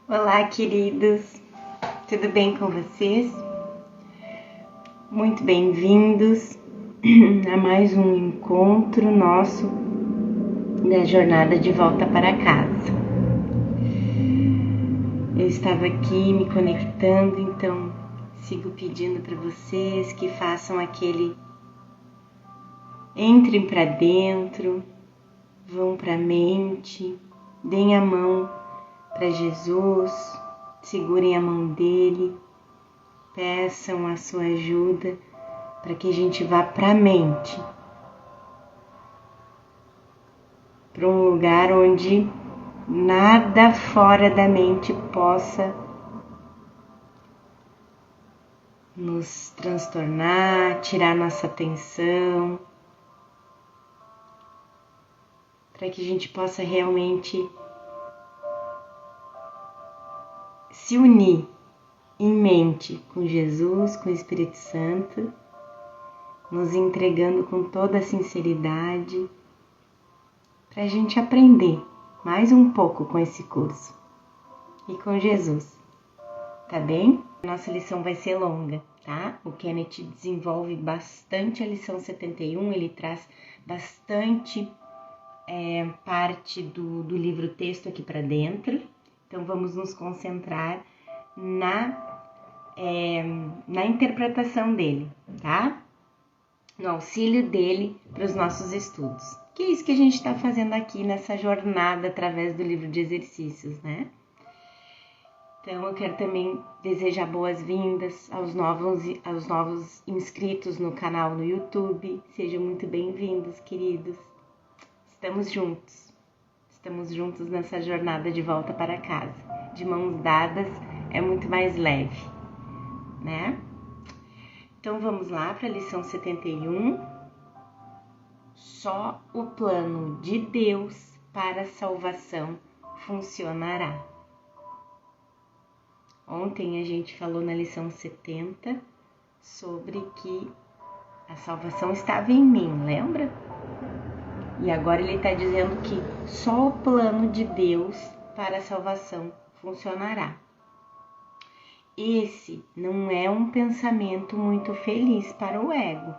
Olá, queridos, tudo bem com vocês? Muito bem-vindos a mais um encontro nosso da jornada de volta para casa. Eu estava aqui me conectando, então sigo pedindo para vocês que façam aquele entrem para dentro, vão para a mente, deem a mão para Jesus, segurem a mão dele, peçam a sua ajuda para que a gente vá para a mente, para um lugar onde nada fora da mente possa nos transtornar, tirar nossa atenção, para que a gente possa realmente se unir em mente com Jesus, com o Espírito Santo, nos entregando com toda a sinceridade, para a gente aprender mais um pouco com esse curso e com Jesus, tá bem? Nossa lição vai ser longa, tá? O Kenneth desenvolve bastante a lição 71, ele traz bastante parte do livro texto aqui para dentro, então vamos nos concentrar na interpretação dele, tá? No auxílio dele para os nossos estudos. Que é isso que a gente está fazendo aqui nessa jornada através do livro de exercícios, né? Então eu quero também desejar boas-vindas aos novos inscritos no canal no YouTube. Sejam muito bem-vindos, queridos. Estamos juntos nessa jornada de volta para casa. De mãos dadas é muito mais leve, né? Então vamos lá para a lição 71. Só o plano de Deus para a salvação funcionará. Ontem a gente falou na lição 70 sobre que a salvação estava em mim, lembra? E agora ele está dizendo que só o plano de Deus para a salvação funcionará. Esse não é um pensamento muito feliz para o ego,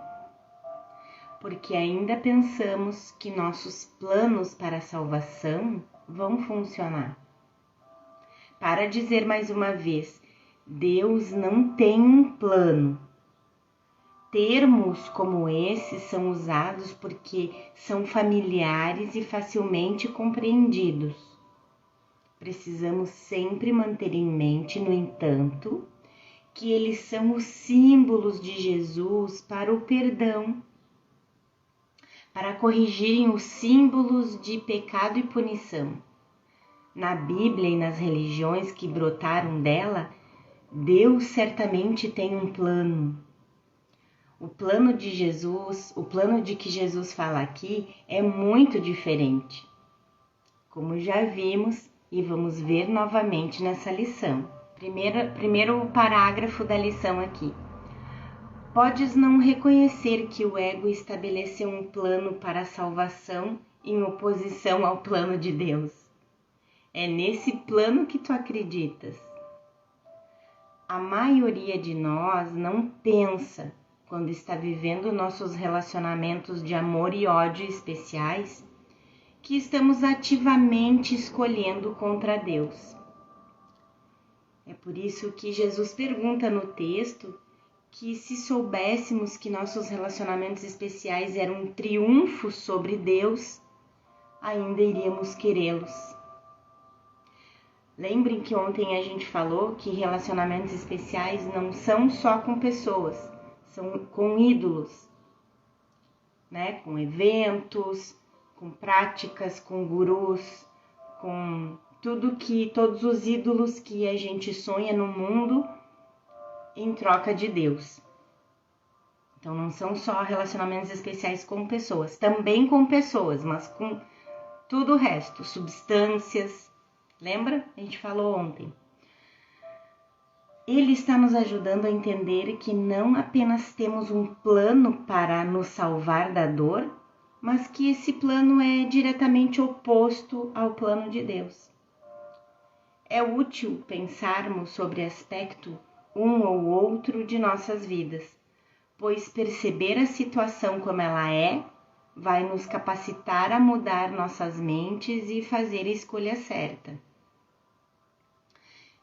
porque ainda pensamos que nossos planos para a salvação vão funcionar. Para dizer mais uma vez, Deus não tem um plano. Termos como esses são usados porque são familiares e facilmente compreendidos. Precisamos sempre manter em mente, no entanto, que eles são os símbolos de Jesus para o perdão, para corrigirem os símbolos de pecado e punição. Na Bíblia e nas religiões que brotaram dela, Deus certamente tem um plano. O plano de Jesus, o plano de que Jesus fala aqui é muito diferente, como já vimos e vamos ver novamente nessa lição. Primeiro parágrafo da lição aqui. Podes não reconhecer que o ego estabeleceu um plano para a salvação em oposição ao plano de Deus. É nesse plano que tu acreditas. A maioria de nós não pensa, quando está vivendo nossos relacionamentos de amor e ódio especiais, que estamos ativamente escolhendo contra Deus. É por isso que Jesus pergunta no texto que se soubéssemos que nossos relacionamentos especiais eram um triunfo sobre Deus, ainda iríamos querê-los. Lembrem que ontem a gente falou que relacionamentos especiais não são só com pessoas, são com ídolos, né? Com eventos, com práticas, com gurus, com todos os ídolos que a gente sonha no mundo em troca de Deus. Então não são só relacionamentos especiais com pessoas, também com pessoas, mas com tudo o resto, substâncias. Lembra? A gente falou ontem. Ele está nos ajudando a entender que não apenas temos um plano para nos salvar da dor, mas que esse plano é diretamente oposto ao plano de Deus. É útil pensarmos sobre aspecto um ou outro de nossas vidas, pois perceber a situação como ela é vai nos capacitar a mudar nossas mentes e fazer a escolha certa.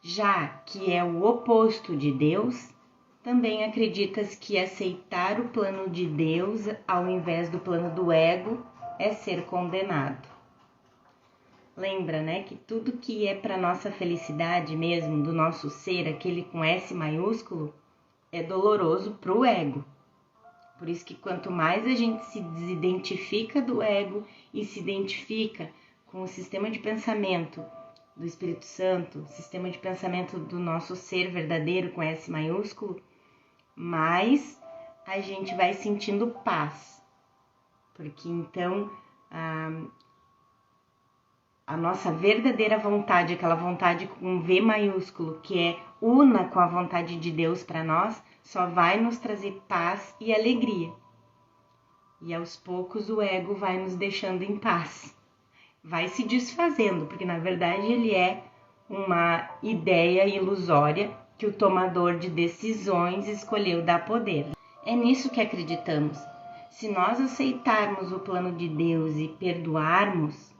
Já que é o oposto de Deus, também acreditas que aceitar o plano de Deus ao invés do plano do ego é ser condenado. Lembra, né, que tudo que é para nossa felicidade mesmo, do nosso ser, aquele com S maiúsculo, é doloroso para o ego. Por isso que quanto mais a gente se desidentifica do ego e se identifica com o sistema de pensamento do Espírito Santo, sistema de pensamento do nosso ser verdadeiro com S maiúsculo, mais a gente vai sentindo paz. Porque então a nossa verdadeira vontade, aquela vontade com V maiúsculo, que é una com a vontade de Deus para nós, só vai nos trazer paz e alegria. E aos poucos o ego vai nos deixando em paz. Vai se desfazendo, porque na verdade ele é uma ideia ilusória que o tomador de decisões escolheu dar poder. É nisso que acreditamos. Se nós aceitarmos o plano de Deus e perdoarmos,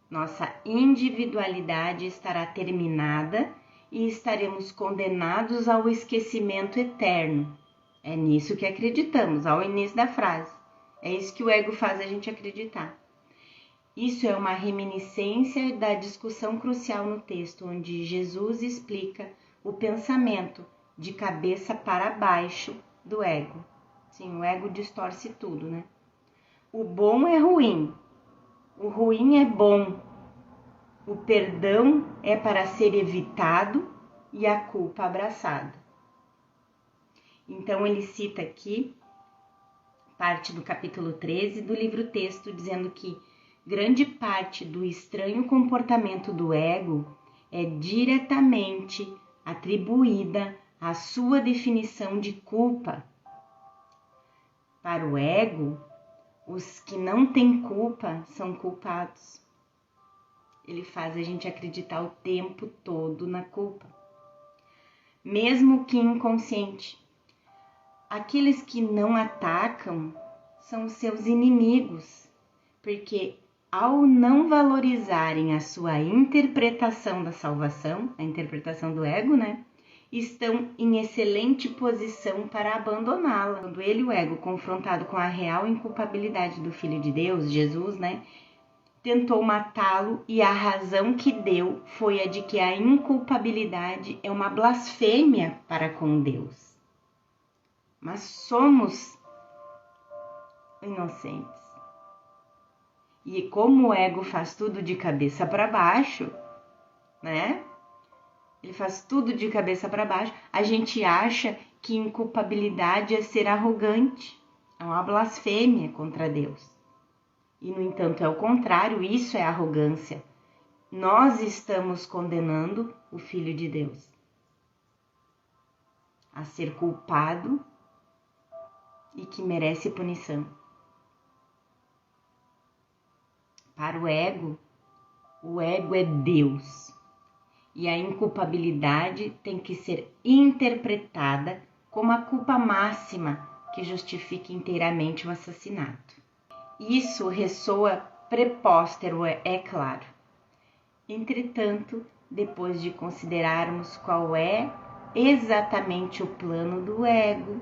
nossa individualidade estará terminada e estaremos condenados ao esquecimento eterno. É nisso que acreditamos, ao início da frase. É isso que o ego faz a gente acreditar. Isso é uma reminiscência da discussão crucial no texto, onde Jesus explica o pensamento de cabeça para baixo do ego. Sim, o ego distorce tudo, né? O bom é ruim, o ruim é bom, o perdão é para ser evitado e a culpa abraçada. Então ele cita aqui parte do capítulo 13 do livro-texto, dizendo que grande parte do estranho comportamento do ego é diretamente atribuída à sua definição de culpa. Para o ego, os que não têm culpa são culpados. Ele faz a gente acreditar o tempo todo na culpa, mesmo que inconsciente. Aqueles que não atacam são seus inimigos, porque ao não valorizarem a sua interpretação da salvação, a interpretação do ego, né, estão em excelente posição para abandoná-la. Quando ele, o ego, confrontado com a real inculpabilidade do Filho de Deus, Jesus, né, tentou matá-lo e a razão que deu foi a de que a inculpabilidade é uma blasfêmia para com Deus. Mas somos inocentes. E como o ego faz tudo de cabeça para baixo, né? Ele faz tudo de cabeça para baixo. A gente acha que inculpabilidade é ser arrogante, é uma blasfêmia contra Deus. E, no entanto, é o contrário, isso é arrogância. Nós estamos condenando o Filho de Deus a ser culpado e que merece punição. Para o ego é Deus. E a inculpabilidade tem que ser interpretada como a culpa máxima que justifica inteiramente o assassinato. Isso ressoa prepóstero, é claro. Entretanto, depois de considerarmos qual é exatamente o plano do ego,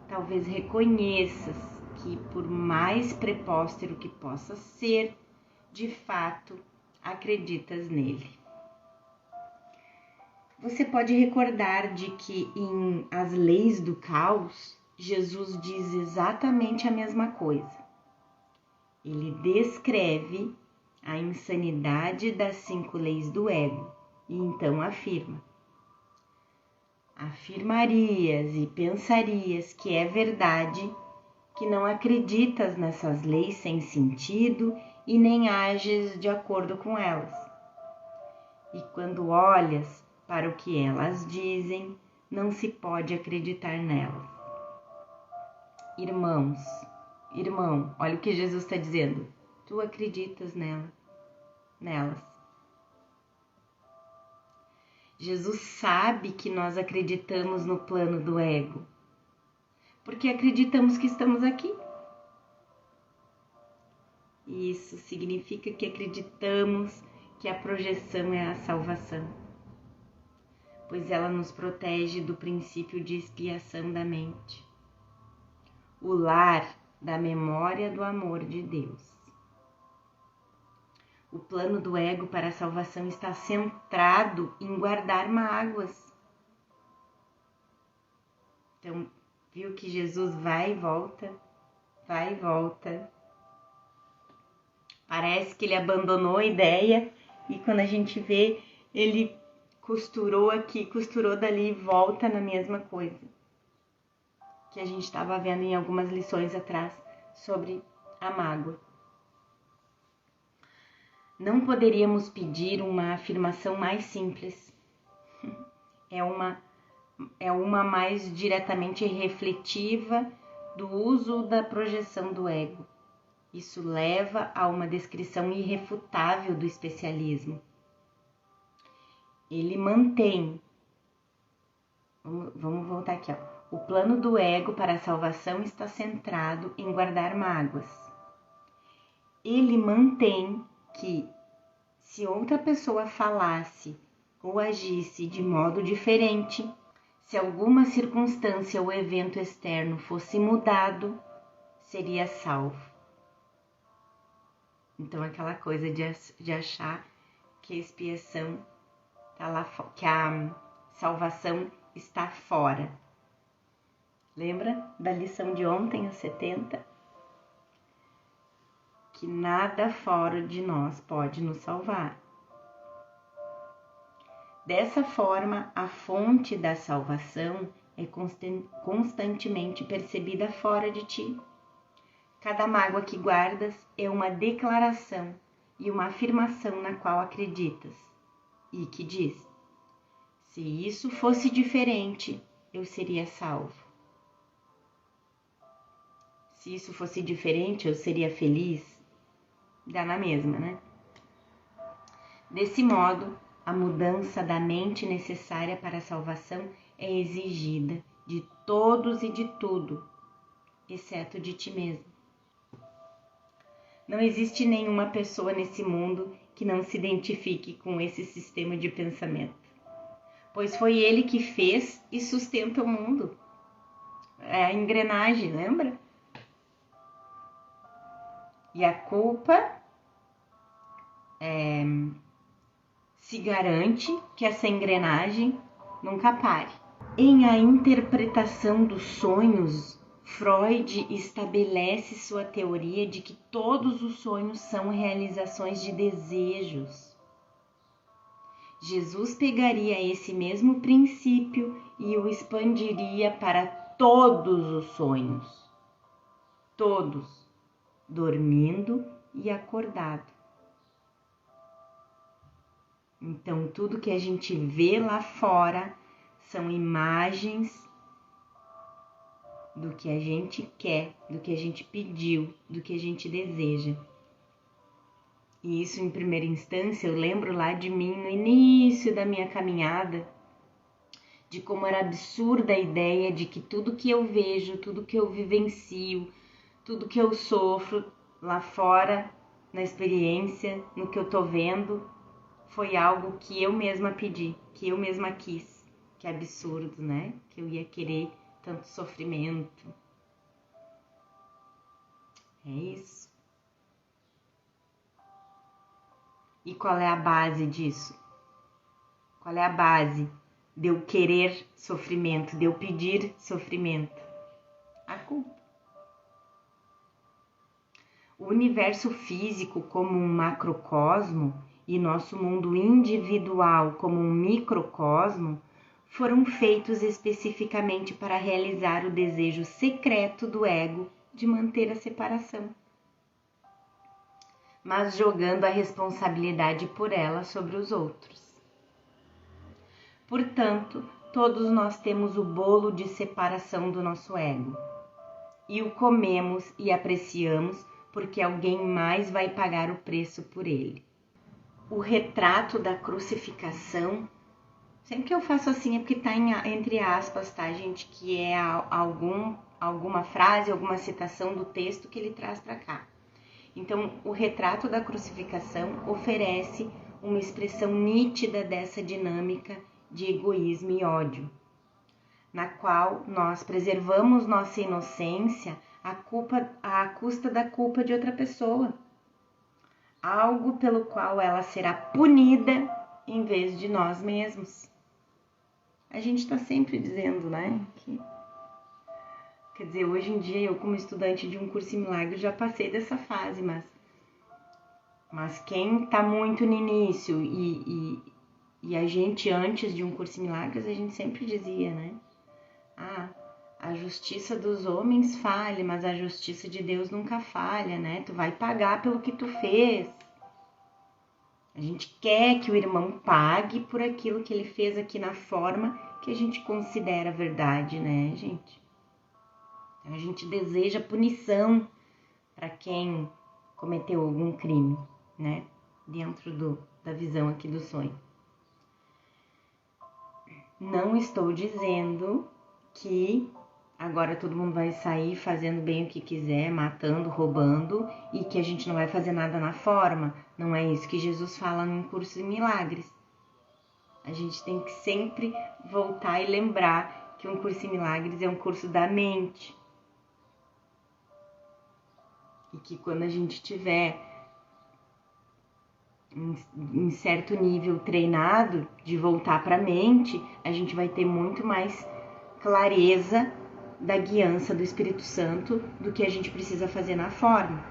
talvez reconheças que, por mais prepóstero que possa ser, de fato acreditas nele. Você pode recordar de que em As Leis do Caos, Jesus diz exatamente a mesma coisa. Ele descreve a insanidade das 5 leis do ego e então afirmarias e pensarias que é verdade, que não acreditas nessas leis sem sentido e nem ages de acordo com elas. E quando olhas para o que elas dizem, não se pode acreditar nelas. Irmão, olha o que Jesus está dizendo. Tu acreditas nelas. Jesus sabe que nós acreditamos no plano do ego, porque acreditamos que estamos aqui. Isso significa que acreditamos que a projeção é a salvação, pois ela nos protege do princípio de expiação da mente, o lar da memória do amor de Deus. O plano do ego para a salvação está centrado em guardar mágoas. Então, viu que Jesus vai e volta, vai e volta. Parece que ele abandonou a ideia e quando a gente vê, ele costurou aqui, costurou dali e volta na mesma coisa que a gente estava vendo em algumas lições atrás sobre a mágoa. Não poderíamos pedir uma afirmação mais simples. É uma mais diretamente refletiva do uso da projeção do ego. Isso leva a uma descrição irrefutável do especialismo. Ele mantém, vamos voltar aqui, ó. O plano do ego para a salvação está centrado em guardar mágoas. Ele mantém que, se outra pessoa falasse ou agisse de modo diferente, se alguma circunstância ou evento externo fosse mudado, seria salvo. Então, aquela coisa de achar que a expiação está lá, que a salvação está fora. Lembra da lição de ontem, a 70? Que nada fora de nós pode nos salvar. Dessa forma, a fonte da salvação é constantemente percebida fora de ti. Cada mágoa que guardas é uma declaração e uma afirmação na qual acreditas e que diz: se isso fosse diferente, eu seria salvo. Se isso fosse diferente, eu seria feliz. Dá na mesma, né? Desse modo, a mudança da mente necessária para a salvação é exigida de todos e de tudo, exceto de ti mesmo. Não existe nenhuma pessoa nesse mundo que não se identifique com esse sistema de pensamento, pois foi ele que fez e sustenta o mundo. É a engrenagem, lembra? E a culpa se garante que essa engrenagem nunca pare. Em A Interpretação dos Sonhos, Freud estabelece sua teoria de que todos os sonhos são realizações de desejos. Jesus pegaria esse mesmo princípio e o expandiria para todos os sonhos. Todos. Dormindo e acordado. Então, tudo que a gente vê lá fora são imagens do que a gente quer, do que a gente pediu, do que a gente deseja. E isso, em primeira instância, eu lembro lá de mim no início da minha caminhada, de como era absurda a ideia de que tudo que eu vejo, tudo que eu vivencio, tudo que eu sofro lá fora, na experiência, no que eu tô vendo, foi algo que eu mesma pedi, que eu mesma quis. Que absurdo, né? Que eu ia querer tanto sofrimento. É isso. E qual é a base disso? Qual é a base de eu querer sofrimento, de eu pedir sofrimento? A culpa. O universo físico como um macrocosmo e nosso mundo individual como um microcosmo foram feitos especificamente para realizar o desejo secreto do ego de manter a separação, mas jogando a responsabilidade por ela sobre os outros. Portanto, todos nós temos o bolo de separação do nosso ego e o comemos e apreciamos porque alguém mais vai pagar o preço por ele. O retrato da crucificação Sempre que eu faço assim é porque tá entre aspas, tá, gente? Que é alguma frase, alguma citação do texto que ele traz para cá. Então, o retrato da crucificação oferece uma expressão nítida dessa dinâmica de egoísmo e ódio, na qual nós preservamos nossa inocência à custa da culpa de outra pessoa, algo pelo qual ela será punida em vez de nós mesmos. A gente está sempre dizendo, né? Quer dizer, hoje em dia eu, como estudante de um curso em milagres, já passei dessa fase, mas quem está muito no início e a gente antes de um curso em milagres, a gente sempre dizia, né? A justiça dos homens falha, mas a justiça de Deus nunca falha, né? Tu vai pagar pelo que tu fez. A gente quer que o irmão pague por aquilo que ele fez aqui na forma que a gente considera verdade, né, gente? A gente deseja punição para quem cometeu algum crime, né? Dentro da visão aqui do sonho. Não estou dizendo que agora todo mundo vai sair fazendo bem o que quiser, matando, roubando, e que a gente não vai fazer nada na forma. Não é isso que Jesus fala no curso de milagres. A gente tem que sempre voltar e lembrar que um curso em milagres é um curso da mente. E que quando a gente tiver em certo nível treinado de voltar para a mente, a gente vai ter muito mais clareza da guiança do Espírito Santo do que a gente precisa fazer na forma,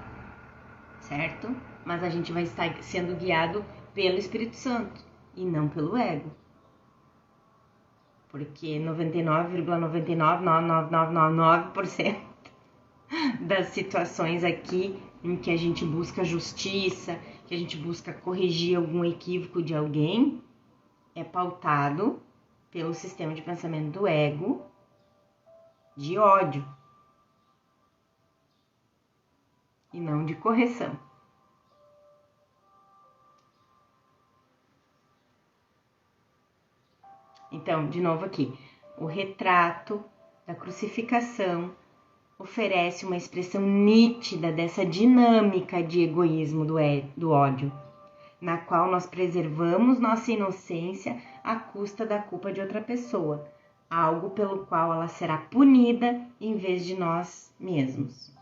certo? Mas a gente vai estar sendo guiado pelo Espírito Santo e não pelo ego. Porque 99,999999% das situações aqui em que a gente busca justiça, que a gente busca corrigir algum equívoco de alguém, é pautado pelo sistema de pensamento do ego, de ódio e não de correção. Então, de novo aqui, o retrato da crucificação oferece uma expressão nítida dessa dinâmica de egoísmo do ódio, na qual nós preservamos nossa inocência à custa da culpa de outra pessoa, algo pelo qual ela será punida em vez de nós mesmos.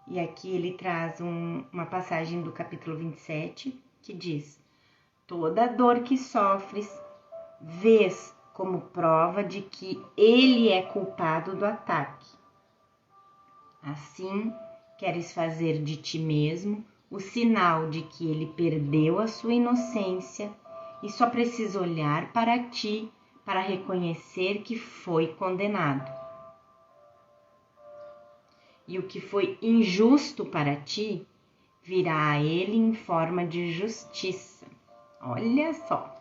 E aqui ele traz uma passagem do capítulo 27 que diz: toda dor que sofres, vês como prova de que ele é culpado do ataque. Assim, queres fazer de ti mesmo o sinal de que ele perdeu a sua inocência e só precisa olhar para ti para reconhecer que foi condenado. E o que foi injusto para ti virá a ele em forma de justiça. Olha só!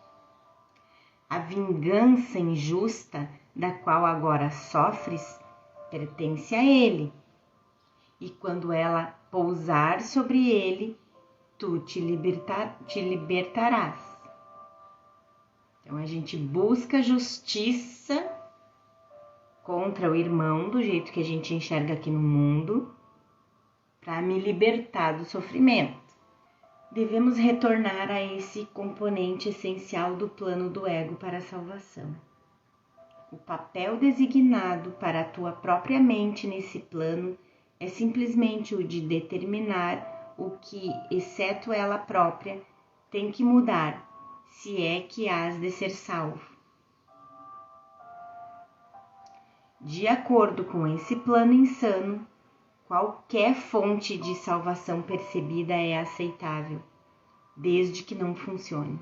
A vingança injusta da qual agora sofres pertence a ele. E quando ela pousar sobre ele, tu te libertarás. Então a gente busca justiça contra o irmão do jeito que a gente enxerga aqui no mundo, para me libertar do sofrimento. Devemos retornar a esse componente essencial do plano do ego para a salvação. O papel designado para a tua própria mente nesse plano é simplesmente o de determinar o que, exceto ela própria, tem que mudar, se é que has de ser salvo. De acordo com esse plano insano, qualquer fonte de salvação percebida é aceitável, desde que não funcione.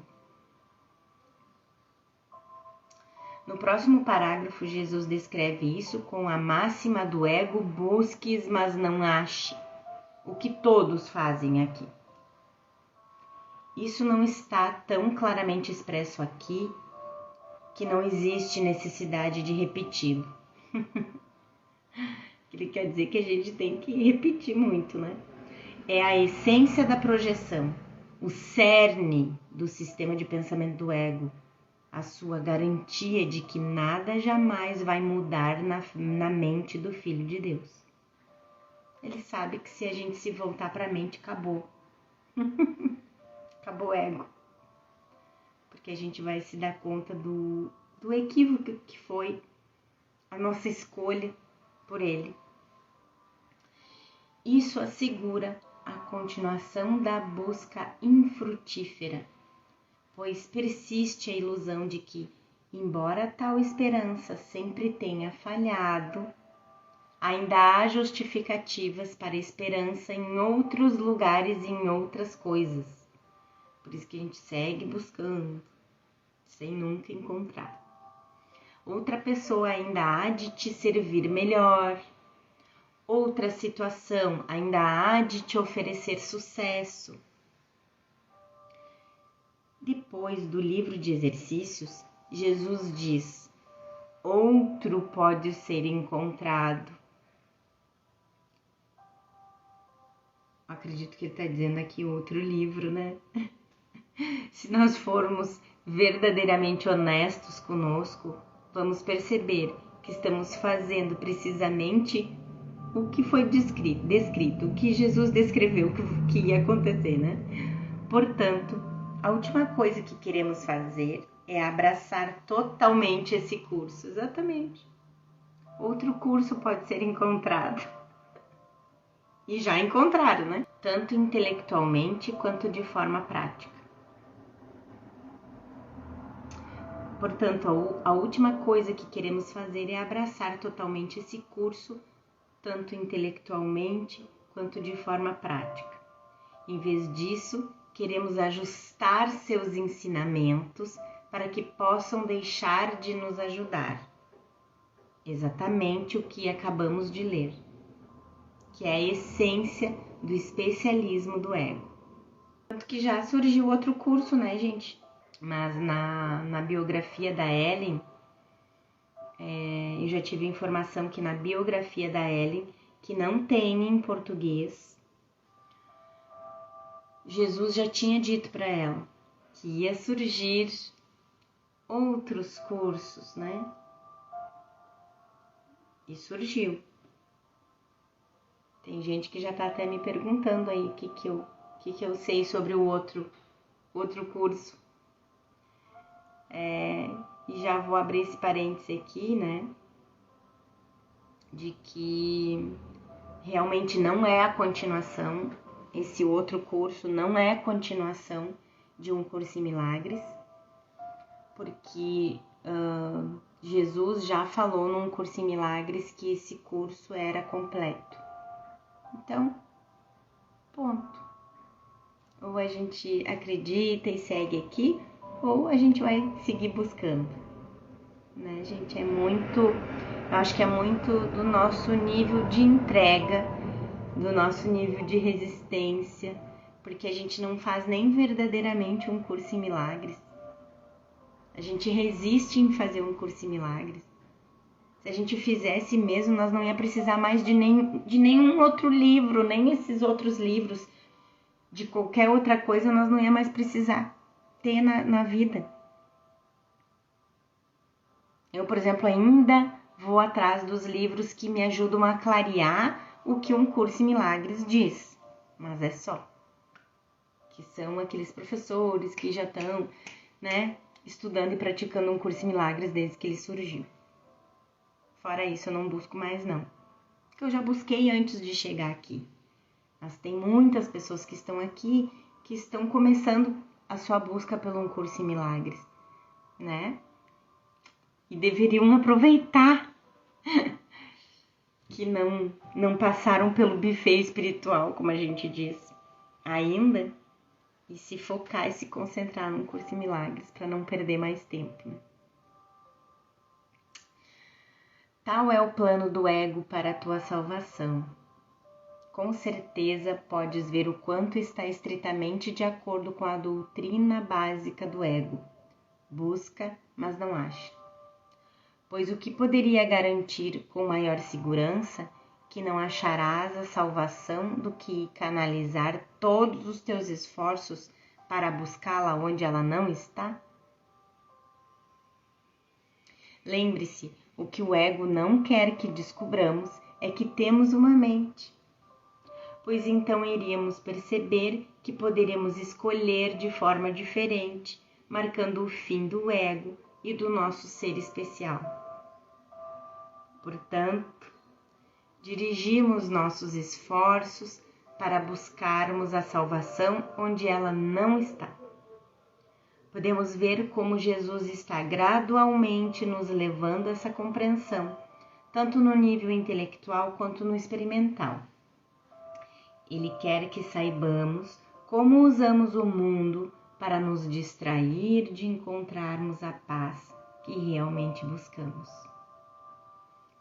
No próximo parágrafo, Jesus descreve isso com a máxima do ego: busques, mas não ache, o que todos fazem aqui. Isso não está tão claramente expresso aqui que não existe necessidade de repeti-lo. Ele quer dizer que a gente tem que repetir muito, né? É a essência da projeção, o cerne do sistema de pensamento do ego, a sua garantia de que nada jamais vai mudar na mente do Filho de Deus. Ele sabe que se a gente se voltar para a mente, acabou. Acabou o ego. Porque a gente vai se dar conta do equívoco que foi a nossa escolha por ele. Isso assegura a continuação da busca infrutífera, pois persiste a ilusão de que, embora tal esperança sempre tenha falhado, ainda há justificativas para a esperança em outros lugares e em outras coisas. Por isso que a gente segue buscando, sem nunca encontrar. Outra pessoa ainda há de te servir melhor. Outra situação ainda há de te oferecer sucesso. Depois do livro de exercícios, Jesus diz: outro pode ser encontrado. Acredito que ele está dizendo aqui outro livro, né? Se nós formos verdadeiramente honestos conosco, vamos perceber que estamos fazendo precisamente o que foi descrito, o que Jesus descreveu que ia acontecer, né? Portanto, a última coisa que queremos fazer é abraçar totalmente esse curso. Exatamente. Outro curso pode ser encontrado. E já encontraram, né? Tanto intelectualmente quanto de forma prática. Portanto, a última coisa que queremos fazer é abraçar totalmente esse curso, tanto intelectualmente quanto de forma prática. Em vez disso, queremos ajustar seus ensinamentos para que possam deixar de nos ajudar. Exatamente o que acabamos de ler, que é a essência do especialismo do ego. Tanto que já surgiu outro curso, né, gente? Mas na biografia da Ellen, eu já tive informação que na biografia da Ellen, que não tem em português, Jesus já tinha dito para ela que ia surgir outros cursos, né? E surgiu. Tem gente que já tá até me perguntando aí o que eu sei sobre o outro curso. E já vou abrir esse parêntese aqui, né? De que realmente não é a continuação, esse outro curso não é a continuação de um curso em milagres, porque Jesus já falou num curso em milagres que esse curso era completo. Então, ponto. Ou a gente acredita e segue aqui, ou a gente vai seguir buscando, né, gente? Eu acho que é muito do nosso nível de entrega, do nosso nível de resistência, porque a gente não faz nem verdadeiramente um curso em milagres. A gente resiste em fazer um curso em milagres. Se a gente fizesse mesmo, nós não ia precisar mais de nenhum outro livro, nem esses outros livros. De qualquer outra coisa, nós não ia mais precisar ter na vida. Eu, por exemplo, ainda vou atrás dos livros que me ajudam a clarear o que um curso em milagres diz. Mas é só. Que são aqueles professores que já estão, né, estudando e praticando um curso em milagres desde que ele surgiu. Fora isso, eu não busco mais, não. Porque eu já busquei antes de chegar aqui. Mas tem muitas pessoas que estão aqui, que estão começando a sua busca por um curso em milagres, né? E deveriam aproveitar que não passaram pelo buffet espiritual, como a gente diz, ainda, e se focar e se concentrar num curso em milagres para não perder mais tempo, né? Tal é o plano do ego para a tua salvação. Com certeza podes ver o quanto está estritamente de acordo com a doutrina básica do ego. Busca, mas não acha. Pois o que poderia garantir com maior segurança que não acharás a salvação do que canalizar todos os teus esforços para buscá-la onde ela não está? Lembre-se, o que o ego não quer que descubramos é que temos uma mente, pois então iríamos perceber que poderemos escolher de forma diferente, marcando o fim do ego e do nosso ser especial. Portanto, dirigimos nossos esforços para buscarmos a salvação onde ela não está. Podemos ver como Jesus está gradualmente nos levando a essa compreensão, tanto no nível intelectual quanto no experimental. Ele quer que saibamos como usamos o mundo para nos distrair de encontrarmos a paz que realmente buscamos,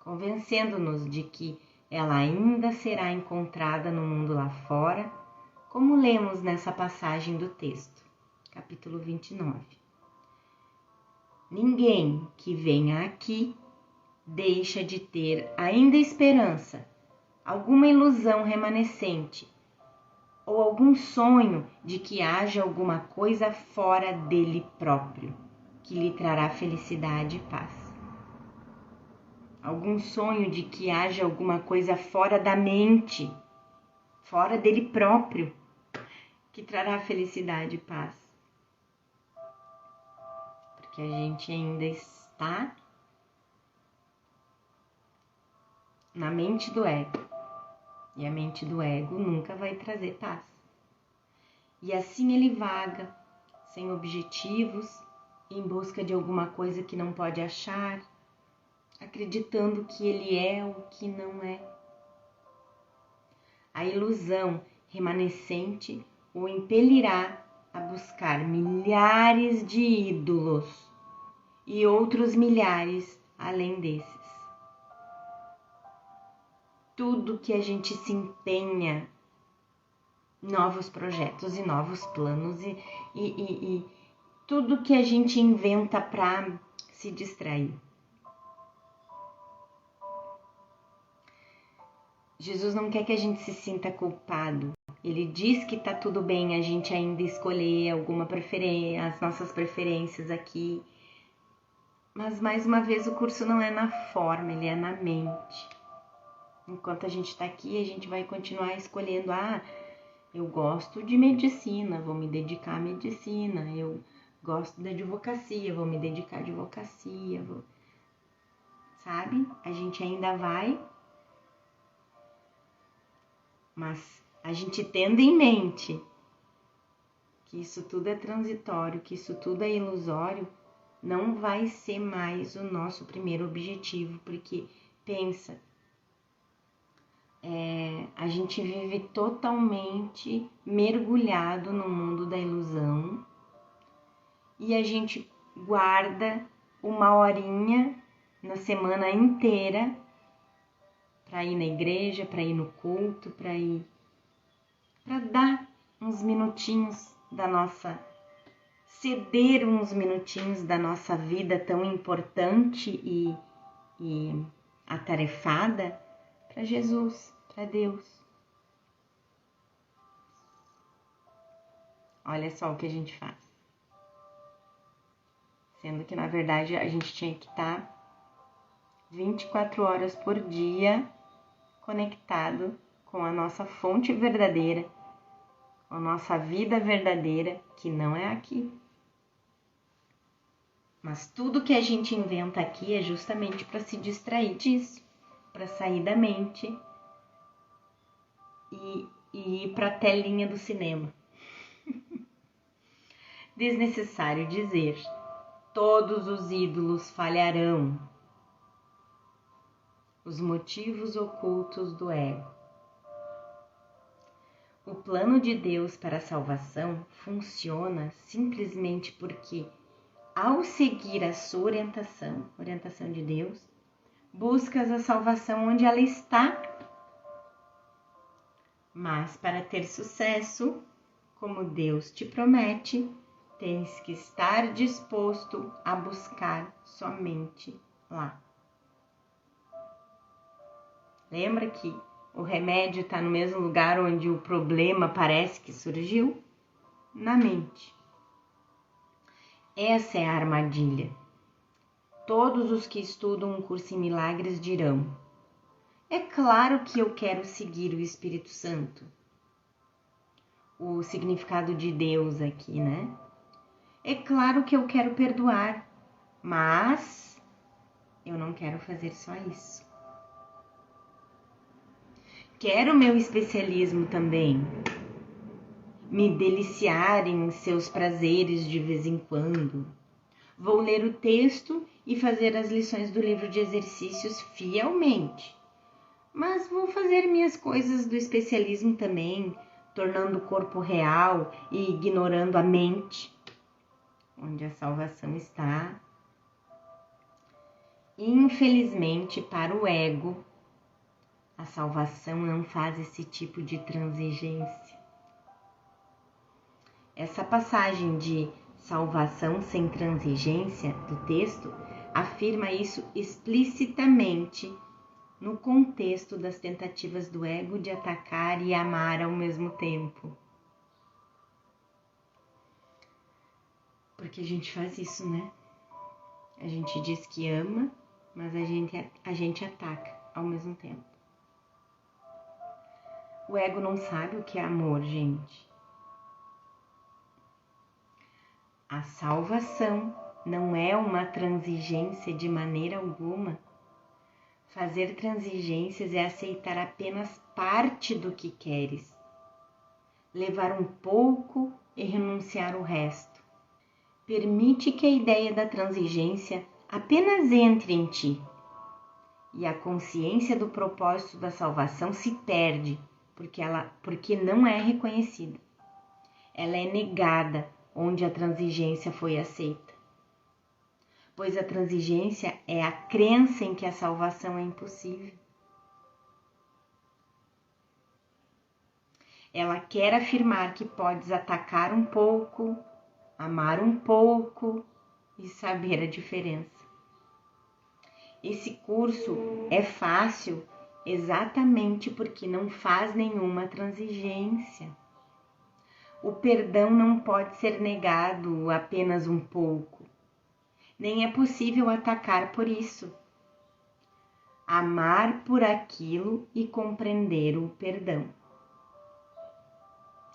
convencendo-nos de que ela ainda será encontrada no mundo lá fora, como lemos nessa passagem do texto, capítulo 29. Ninguém que venha aqui deixa de ter ainda esperança, alguma ilusão remanescente, ou algum sonho de que haja alguma coisa fora dele próprio, que lhe trará felicidade e paz. Algum sonho de que haja alguma coisa fora da mente, fora dele próprio, que trará felicidade e paz. Porque a gente ainda está na mente do ego. E a mente do ego nunca vai trazer paz. E assim ele vaga, sem objetivos, em busca de alguma coisa que não pode achar, acreditando que ele é o que não é. A ilusão remanescente o impelirá a buscar milhares de ídolos e outros milhares além desses. Tudo que a gente se empenha, novos projetos e novos planos e tudo que a gente inventa para se distrair. Jesus não quer que a gente se sinta culpado. Ele diz que tá tudo bem a gente ainda escolher alguma preferência, as nossas preferências aqui. Mas mais uma vez o curso não é na forma, ele é na mente. Enquanto a gente está aqui, a gente vai continuar escolhendo, eu gosto de medicina, vou me dedicar à medicina, eu gosto da advocacia, vou me dedicar à advocacia, sabe? A gente ainda vai, mas a gente tendo em mente que isso tudo é transitório, que isso tudo é ilusório, não vai ser mais o nosso primeiro objetivo, porque pensa, a gente vive totalmente mergulhado no mundo da ilusão e a gente guarda uma horinha na semana inteira para ir na igreja, para ir no culto, para dar uns minutinhos da nossa, ceder uns minutinhos da nossa vida tão importante e atarefada para Jesus, para Deus. Olha só o que a gente faz. Sendo que, na verdade, a gente tinha que estar 24 horas por dia conectado com a nossa fonte verdadeira, com a nossa vida verdadeira, que não é aqui. Mas tudo que a gente inventa aqui é justamente para se distrair disso, para sair da mente e ir para a telinha do cinema. Desnecessário dizer, todos os ídolos falharão. Os motivos ocultos do ego. O plano de Deus para a salvação funciona simplesmente porque, ao seguir a sua orientação de Deus, buscas a salvação onde ela está. Mas para ter sucesso, como Deus te promete, tens que estar disposto a buscar somente lá. Lembra que o remédio está no mesmo lugar onde o problema parece que surgiu? Na mente. Essa é a armadilha. Todos os que estudam um curso em milagres dirão: é claro que eu quero seguir o Espírito Santo. O significado de Deus aqui, né? É claro que eu quero perdoar, mas eu não quero fazer só isso. Quero meu especialismo também. Me deliciar em seus prazeres de vez em quando. Vou ler o texto e fazer as lições do livro de exercícios fielmente. Mas vou fazer minhas coisas do especialismo também, tornando o corpo real e ignorando a mente, onde a salvação está. Infelizmente, para o ego, a salvação não faz esse tipo de transigência. Essa passagem de salvação sem transigência do texto afirma isso explicitamente no contexto das tentativas do ego de atacar e amar ao mesmo tempo. Porque a gente faz isso, né? A gente diz que ama, mas a gente ataca ao mesmo tempo. O ego não sabe o que é amor, gente. A salvação não é uma transigência de maneira alguma. Fazer transigências é aceitar apenas parte do que queres, levar um pouco e renunciar o resto. Permite que a ideia da transigência apenas entre em ti, e a consciência do propósito da salvação se perde, porque não é reconhecida. Ela é negada onde a transigência foi aceita. Pois a transigência é a crença em que a salvação é impossível. Ela quer afirmar que podes atacar um pouco, amar um pouco e saber a diferença. Esse curso é fácil exatamente porque não faz nenhuma transigência. O perdão não pode ser negado apenas um pouco. Nem é possível atacar por isso. Amar por aquilo e compreender o perdão.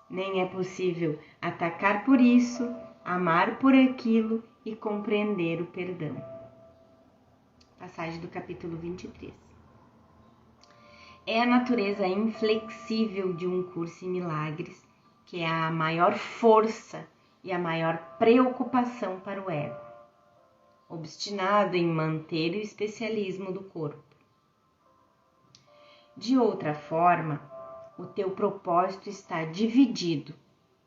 Nem é possível atacar por isso, amar por aquilo e compreender o perdão. Passagem do capítulo 23. É a natureza inflexível de um curso em milagres que é a maior força e a maior preocupação para o ego, obstinado em manter o especialismo do corpo. De outra forma, o teu propósito está dividido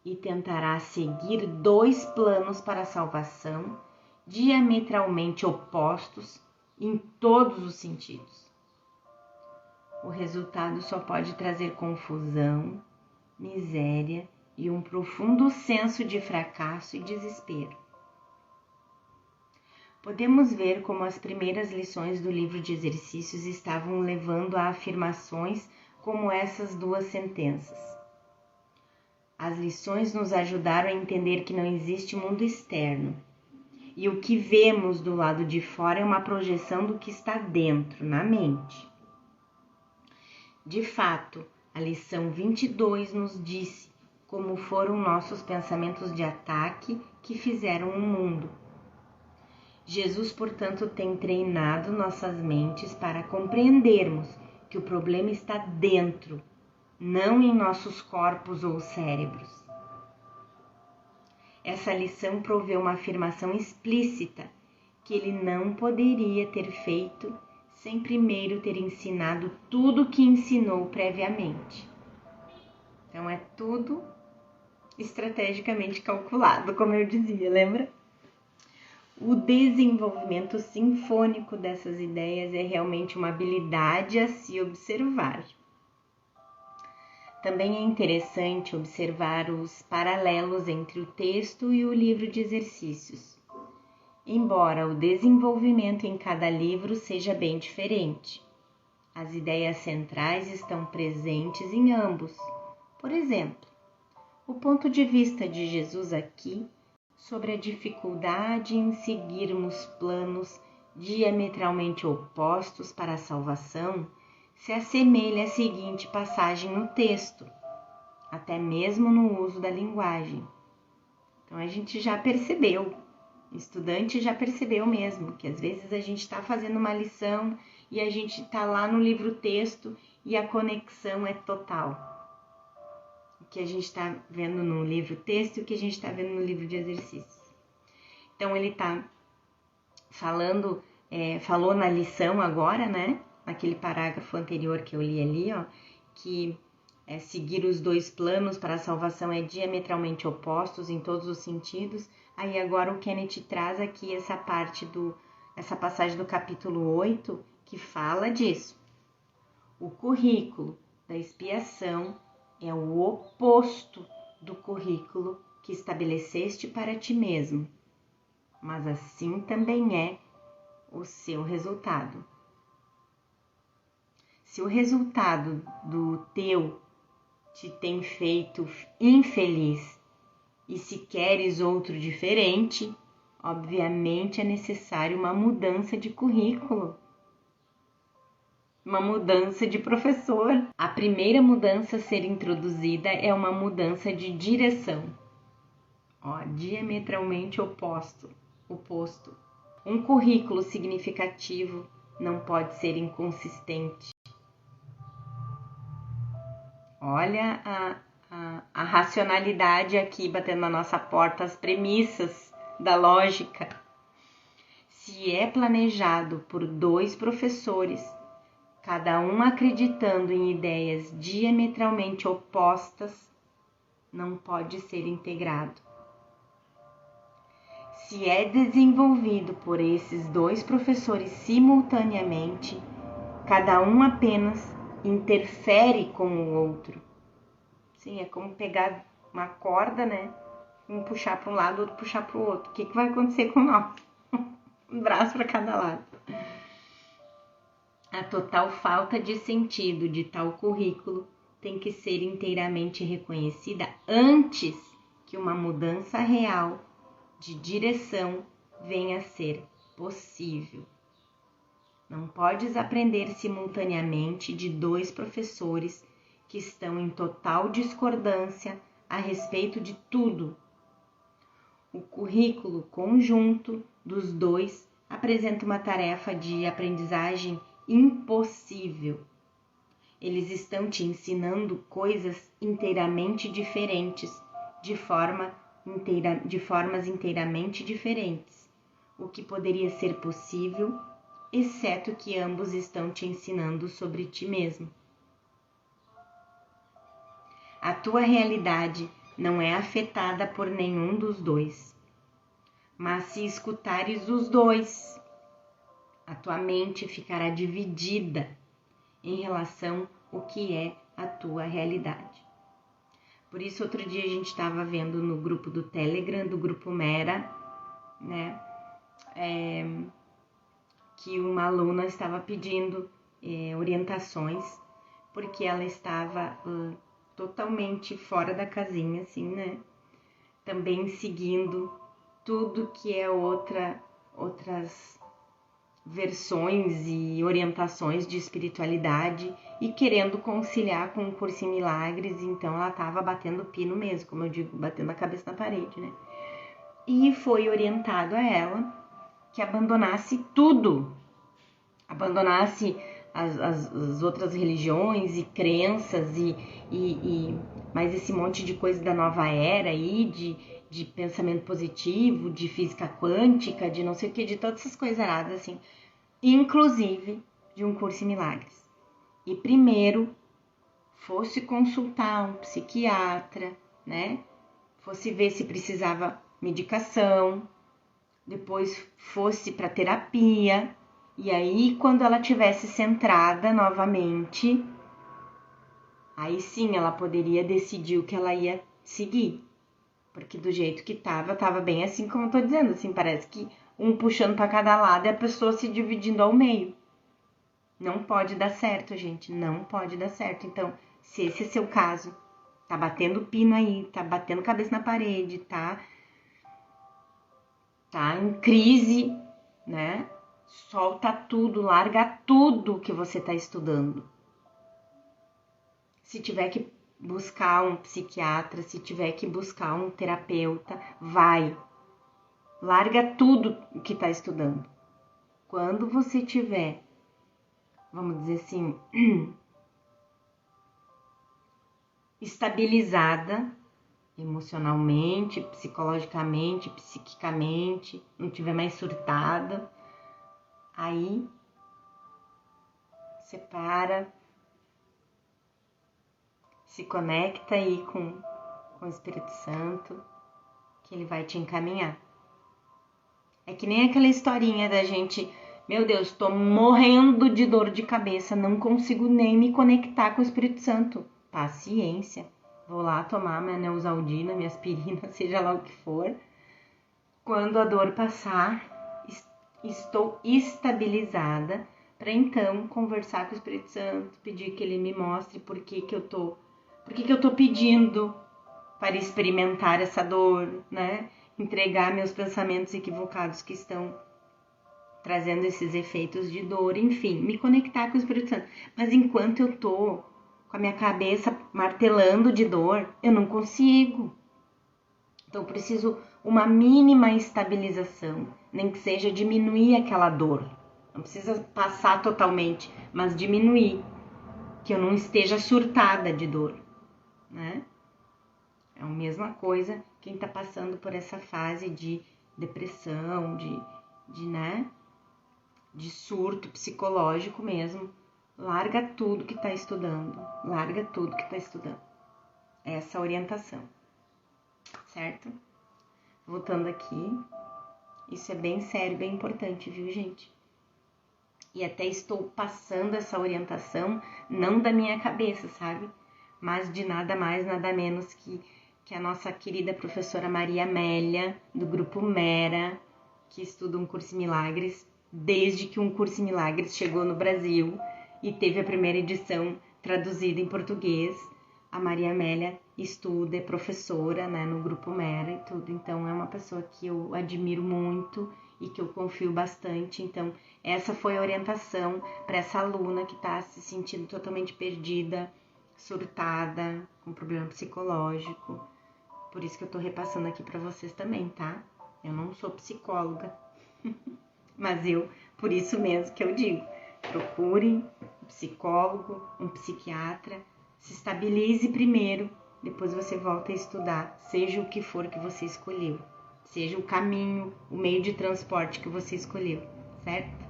e tentará seguir dois planos para a salvação diametralmente opostos em todos os sentidos. O resultado só pode trazer confusão, miséria e um profundo senso de fracasso e desespero. Podemos ver como as primeiras lições do livro de exercícios estavam levando a afirmações como essas duas sentenças. As lições nos ajudaram a entender que não existe mundo externo, e o que vemos do lado de fora é uma projeção do que está dentro, na mente. De fato, a lição 22 nos disse como foram nossos pensamentos de ataque que fizeram o mundo. Jesus, portanto, tem treinado nossas mentes para compreendermos que o problema está dentro, não em nossos corpos ou cérebros. Essa lição provê uma afirmação explícita que ele não poderia ter feito sem primeiro ter ensinado tudo o que ensinou previamente. Então é tudo estrategicamente calculado, como eu dizia, lembra? O desenvolvimento sinfônico dessas ideias é realmente uma habilidade a se observar. Também é interessante observar os paralelos entre o texto e o livro de exercícios, embora o desenvolvimento em cada livro seja bem diferente. As ideias centrais estão presentes em ambos. Por exemplo, o ponto de vista de Jesus aqui sobre a dificuldade em seguirmos planos diametralmente opostos para a salvação se assemelha à seguinte passagem no texto, até mesmo no uso da linguagem. Então a gente já percebeu, o estudante já percebeu mesmo, que às vezes a gente está fazendo uma lição e a gente está lá no livro-texto e a conexão é total. O que a gente está vendo no livro-texto e o que a gente está vendo no livro de exercícios. Então ele está falou na lição agora, né? Naquele parágrafo anterior que eu li ali, ó, que seguir os dois planos para a salvação é diametralmente opostos em todos os sentidos. Aí agora o Kenneth traz aqui essa passagem do capítulo 8 que fala disso. O currículo da expiação é o oposto do currículo que estabeleceste para ti mesmo, mas assim também é o seu resultado. Se o resultado do teu te tem feito infeliz e se queres outro diferente, obviamente é necessário uma mudança de currículo, uma mudança de professor. A primeira mudança a ser introduzida é uma mudança de direção. Diametralmente oposto. Um currículo significativo não pode ser inconsistente. Olha a racionalidade aqui batendo na nossa porta, as premissas da lógica. Se é planejado por dois professores, cada um acreditando em ideias diametralmente opostas, não pode ser integrado. Se é desenvolvido por esses dois professores simultaneamente, cada um apenas interfere com o outro. Sim, é como pegar uma corda, né? Um puxar para um lado, outro puxar para o outro. O que vai acontecer com nós? Um braço para cada lado. A total falta de sentido de tal currículo tem que ser inteiramente reconhecida antes que uma mudança real de direção venha a ser possível. Não podes aprender simultaneamente de dois professores que estão em total discordância a respeito de tudo. O currículo conjunto dos dois apresenta uma tarefa de aprendizagem impossível. Eles estão te ensinando coisas inteiramente diferentes, de formas inteiramente diferentes, o que poderia ser possível, exceto que ambos estão te ensinando sobre ti mesmo. A tua realidade não é afetada por nenhum dos dois, mas se escutares os dois, a tua mente ficará dividida em relação ao que é a tua realidade. Por isso, outro dia a gente estava vendo no grupo do Telegram, do grupo Mera, né, que uma aluna estava pedindo orientações, porque ela estava totalmente fora da casinha, assim, né, também seguindo tudo que é outras versões e orientações de espiritualidade e querendo conciliar com o Curso em Milagres. Então ela estava batendo pino mesmo, como eu digo, batendo a cabeça na parede, né? E foi orientado a ela que abandonasse tudo, abandonasse as outras religiões e crenças e mais esse monte de coisa da nova era aí, de pensamento positivo, de física quântica, de não sei o que, de todas essas coisas erradas, assim, inclusive de um curso em milagres. E primeiro fosse consultar um psiquiatra, né? Fosse ver se precisava medicação, depois fosse para terapia, e aí quando ela tivesse centrada novamente, aí sim ela poderia decidir o que ela ia seguir. Porque do jeito que tava bem assim como eu tô dizendo, assim, parece que um puxando para cada lado e a pessoa se dividindo ao meio. Não pode dar certo, gente, não pode dar certo. Então, se esse é seu caso, tá batendo pino aí, tá batendo cabeça na parede, tá em crise, né? Solta tudo, larga tudo que você está estudando. Se tiver que buscar um psiquiatra, se tiver que buscar um terapeuta, vai. Larga tudo que está estudando. Quando você tiver, vamos dizer assim, estabilizada emocionalmente, psicologicamente, psiquicamente, não tiver mais surtada, aí você para, se conecta aí com o Espírito Santo, que ele vai te encaminhar. É que nem aquela historinha da gente, meu Deus, tô morrendo de dor de cabeça, não consigo nem me conectar com o Espírito Santo. Paciência, vou lá tomar minha Neosaldina, minha aspirina, seja lá o que for. Quando a dor passar, estou estabilizada para então conversar com o Espírito Santo, pedir que ele me mostre por que eu tô pedindo para experimentar essa dor, né? Entregar meus pensamentos equivocados que estão trazendo esses efeitos de dor, enfim, me conectar com o Espírito Santo. Mas enquanto eu tô com a minha cabeça martelando de dor, eu não consigo. Então, eu preciso uma mínima estabilização, nem que seja diminuir aquela dor. Não precisa passar totalmente, mas diminuir, que eu não esteja surtada de dor, né? É a mesma coisa quem está passando por essa fase de depressão, de surto psicológico mesmo. Larga tudo que está estudando, larga tudo que está estudando. Essa orientação, certo? Voltando aqui, isso é bem sério, bem importante, viu, gente? E até estou passando essa orientação, não da minha cabeça, sabe? Mas de nada mais, nada menos que a nossa querida professora Maria Amélia, do Grupo Mera, que estuda um curso em milagres, desde que um curso em milagres chegou no Brasil e teve a primeira edição traduzida em português. A Maria Amélia estuda, é professora, né, no Grupo Mera e tudo, então é uma pessoa que eu admiro muito e que eu confio bastante. Então, essa foi a orientação para essa aluna que está se sentindo totalmente perdida, surtada, com problema psicológico. Por isso que eu tô repassando aqui para vocês também, tá? Eu não sou psicóloga, mas por isso mesmo que eu digo, procure um psicólogo, um psiquiatra, se estabilize primeiro, depois você volta a estudar, seja o que for que você escolheu, seja o caminho, o meio de transporte que você escolheu, certo?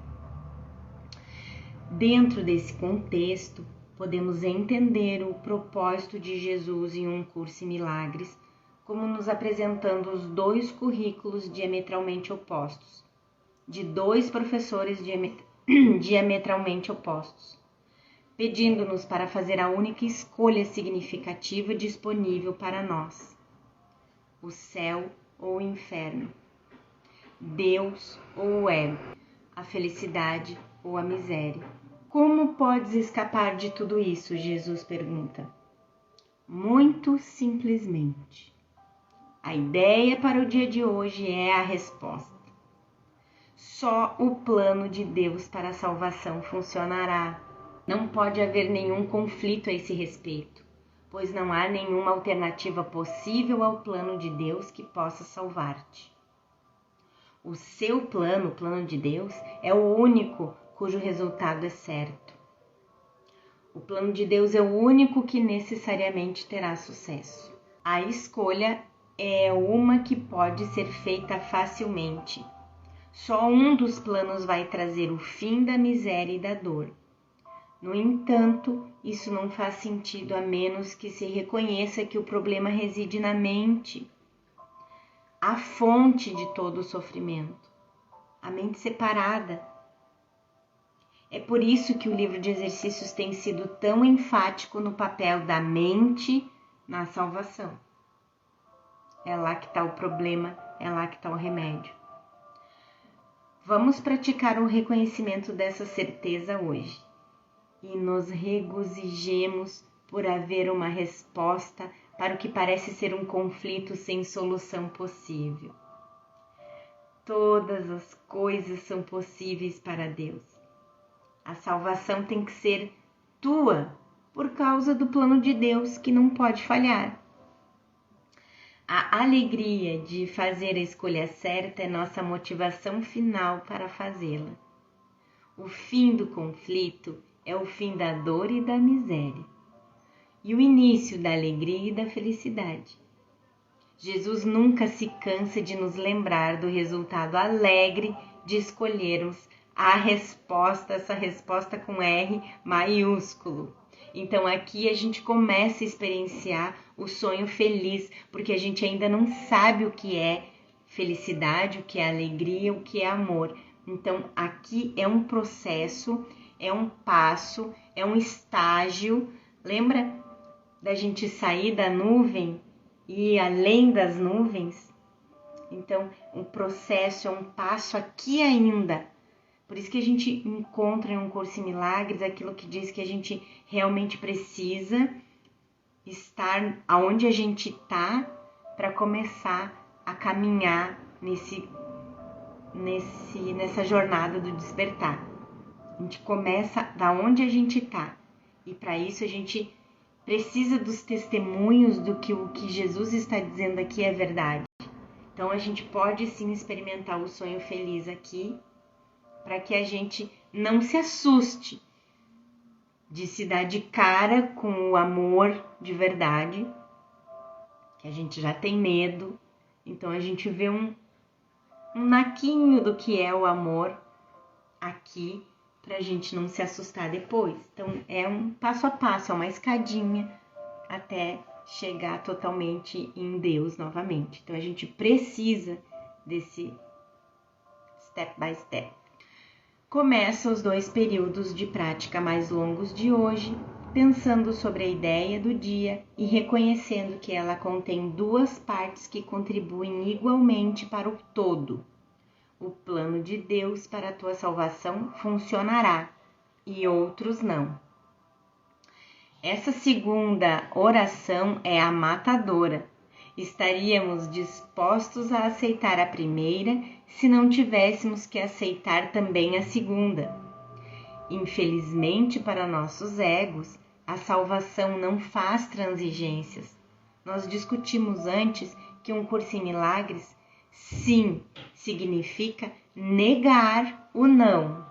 Dentro desse contexto, podemos entender o propósito de Jesus em um curso em milagres, como nos apresentando os dois currículos diametralmente opostos, de dois professores diametralmente opostos, pedindo-nos para fazer a única escolha significativa disponível para nós: o céu ou o inferno, Deus ou o ego, a felicidade ou a miséria. Como podes escapar de tudo isso? Jesus pergunta. Muito simplesmente. A ideia para o dia de hoje é a resposta. Só o plano de Deus para a salvação funcionará. Não pode haver nenhum conflito a esse respeito, pois não há nenhuma alternativa possível ao plano de Deus que possa salvar-te. O seu plano, o plano de Deus, é o único cujo resultado é certo. O plano de Deus é o único que necessariamente terá sucesso. A escolha é uma que pode ser feita facilmente. Só um dos planos vai trazer o fim da miséria e da dor. No entanto, isso não faz sentido a menos que se reconheça que o problema reside na mente, a fonte de todo o sofrimento, a mente separada. É por isso que o livro de exercícios tem sido tão enfático no papel da mente na salvação. É lá que está o problema, é lá que está o remédio. Vamos praticar o reconhecimento dessa certeza hoje e nos regozijemos por haver uma resposta para o que parece ser um conflito sem solução possível. Todas as coisas são possíveis para Deus. A salvação tem que ser tua por causa do plano de Deus que não pode falhar. A alegria de fazer a escolha certa é nossa motivação final para fazê-la. O fim do conflito é o fim da dor e da miséria, e o início da alegria e da felicidade. Jesus nunca se cansa de nos lembrar do resultado alegre de escolhermos a resposta, essa resposta com R maiúsculo. Então aqui a gente começa a experienciar o sonho feliz, porque a gente ainda não sabe o que é felicidade, o que é alegria, o que é amor. Então aqui é um processo, é um passo, é um estágio. Lembra da gente sair da nuvem e ir além das nuvens? Então um processo, é um passo aqui ainda. Por isso que a gente encontra em um Curso em Milagres aquilo que diz que a gente realmente precisa estar aonde a gente está para começar a caminhar nessa jornada do despertar. A gente começa da onde a gente está, e para isso a gente precisa dos testemunhos do que o que Jesus está dizendo aqui é verdade. Então a gente pode sim experimentar o sonho feliz aqui, para que a gente não se assuste de se dar de cara com o amor de verdade, que a gente já tem medo. Então a gente vê um naquinho do que é o amor aqui, para a gente não se assustar depois. Então é um passo a passo, é uma escadinha até chegar totalmente em Deus novamente. Então a gente precisa desse step by step. Começa os 2 períodos de prática mais longos de hoje, pensando sobre a ideia do dia e reconhecendo que ela contém 2 partes que contribuem igualmente para o todo. O plano de Deus para a tua salvação funcionará e outros não. Essa segunda oração é a matadora. Estaríamos dispostos a aceitar a primeira se não tivéssemos que aceitar também a segunda. Infelizmente para nossos egos, a salvação não faz transigências. Nós discutimos antes que um curso em milagres, sim, significa negar o não.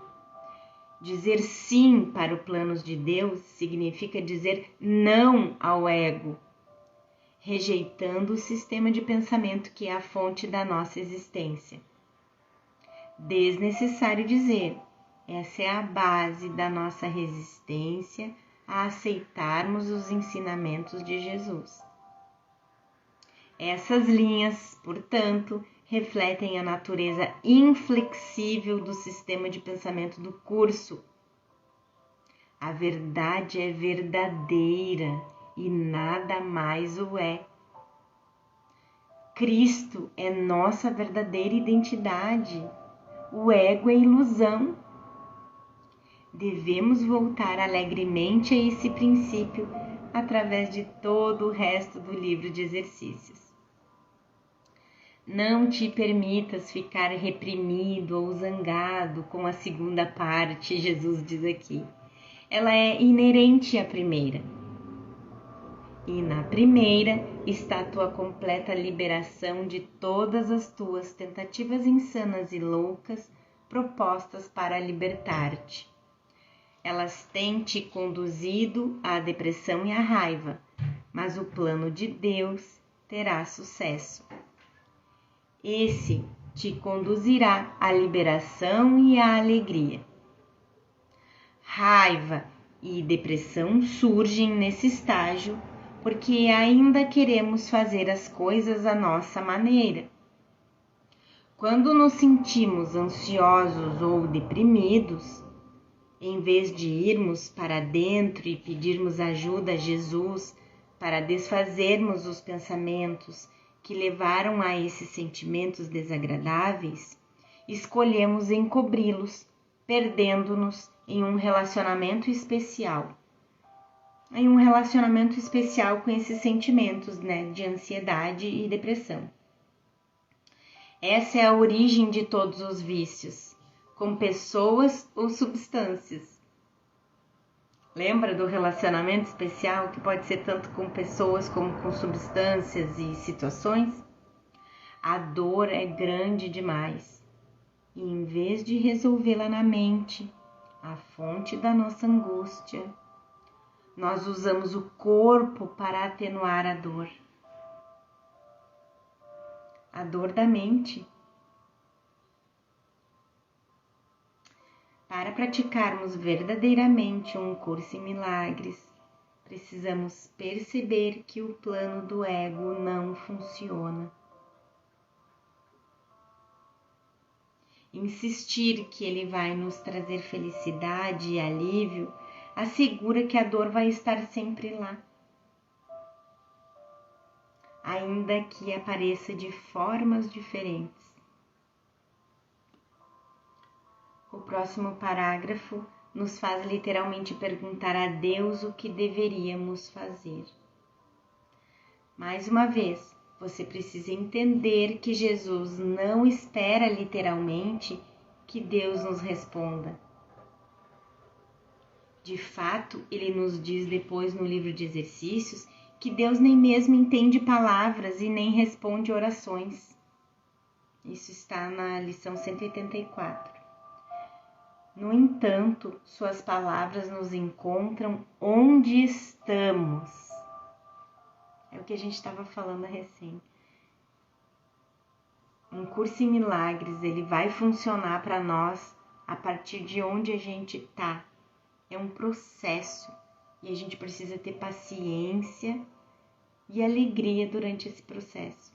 Dizer sim para os planos de Deus significa dizer não ao ego, rejeitando o sistema de pensamento que é a fonte da nossa existência. Desnecessário dizer, essa é a base da nossa resistência a aceitarmos os ensinamentos de Jesus. Essas linhas, portanto, refletem a natureza inflexível do sistema de pensamento do curso. A verdade é verdadeira e nada mais o é. Cristo é nossa verdadeira identidade. O ego é ilusão. Devemos voltar alegremente a esse princípio através de todo o resto do livro de exercícios. Não te permitas ficar reprimido ou zangado com a segunda parte, Jesus diz aqui. Ela é inerente à primeira. E na primeira está a tua completa liberação de todas as tuas tentativas insanas e loucas propostas para libertar-te. Elas têm te conduzido à depressão e à raiva, mas o plano de Deus terá sucesso. Esse te conduzirá à liberação e à alegria. Raiva e depressão surgem nesse estágio porque ainda queremos fazer as coisas à nossa maneira. Quando nos sentimos ansiosos ou deprimidos, em vez de irmos para dentro e pedirmos ajuda a Jesus para desfazermos os pensamentos que levaram a esses sentimentos desagradáveis, escolhemos encobri-los, perdendo-nos em um relacionamento especial. Com esses sentimentos, de ansiedade e depressão. Essa é a origem de todos os vícios, com pessoas ou substâncias. Lembra do relacionamento especial, que pode ser tanto com pessoas como com substâncias e situações? A dor é grande demais. E em vez de resolvê-la na mente, a fonte da nossa angústia, nós usamos o corpo para atenuar a dor. A dor da mente. Para praticarmos verdadeiramente um curso em milagres, precisamos perceber que o plano do ego não funciona. Insistir que ele vai nos trazer felicidade e alívio assegura que a dor vai estar sempre lá, ainda que apareça de formas diferentes. O próximo parágrafo nos faz literalmente perguntar a Deus o que deveríamos fazer. Mais uma vez, você precisa entender que Jesus não espera literalmente que Deus nos responda. De fato, ele nos diz depois no livro de exercícios que Deus nem mesmo entende palavras e nem responde orações. Isso está na lição 184. No entanto, suas palavras nos encontram onde estamos. É o que a gente estava falando recém. Um curso em milagres, ele vai funcionar para nós a partir de onde a gente está. É um processo e a gente precisa ter paciência e alegria durante esse processo.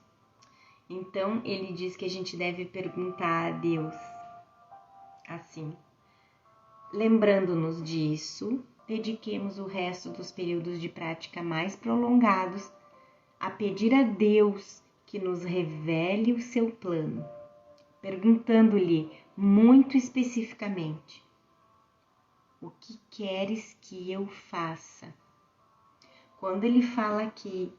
Então, ele diz que a gente deve perguntar a Deus assim: lembrando-nos disso, dediquemos o resto dos períodos de prática mais prolongados a pedir a Deus que nos revele o seu plano, perguntando-lhe muito especificamente: o que queres que eu faça? Quando ele fala aqui,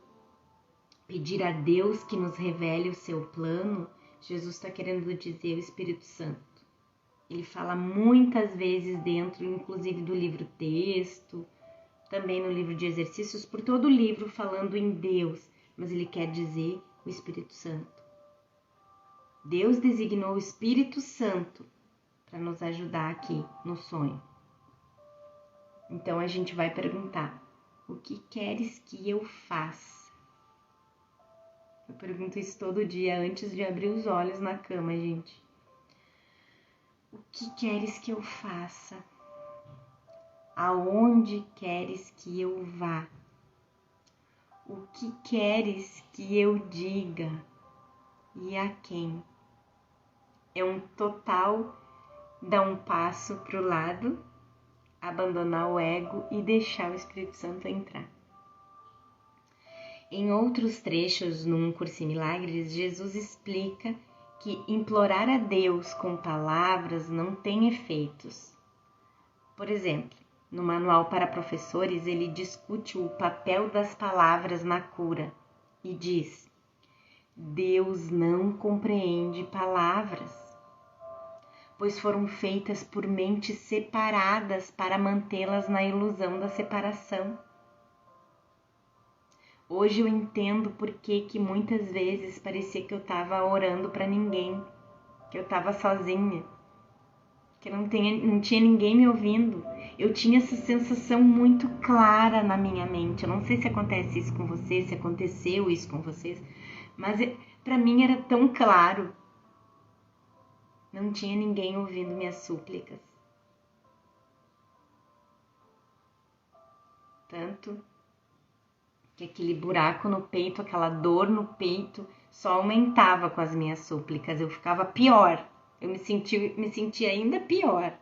pedir a Deus que nos revele o seu plano, Jesus está querendo dizer o Espírito Santo. Ele fala muitas vezes dentro, inclusive do livro texto, também no livro de exercícios, por todo o livro falando em Deus, mas ele quer dizer o Espírito Santo. Deus designou o Espírito Santo para nos ajudar aqui no sonho. Então a gente vai perguntar: o que queres que eu faça? Eu pergunto isso todo dia antes de abrir os olhos na cama, gente. O que queres que eu faça? Aonde queres que eu vá? O que queres que eu diga? E a quem? É um total dar um passo para o lado, abandonar o ego e deixar o Espírito Santo entrar. Em outros trechos, num Curso em Milagres, Jesus explica que implorar a Deus com palavras não tem efeitos. Por exemplo, no Manual para Professores, ele discute o papel das palavras na cura e diz: Deus não compreende palavras, pois foram feitas por mentes separadas para mantê-las na ilusão da separação. Hoje eu entendo por que muitas vezes parecia que eu estava orando para ninguém, que eu estava sozinha, que não tinha ninguém me ouvindo. Eu tinha essa sensação muito clara na minha mente. Eu não sei se acontece isso com vocês, se aconteceu isso com vocês, mas para mim era tão claro. Não tinha ninguém ouvindo minhas súplicas. Tanto que aquele buraco no peito, aquela dor no peito, só aumentava com as minhas súplicas. Eu ficava pior. Eu me sentia ainda pior.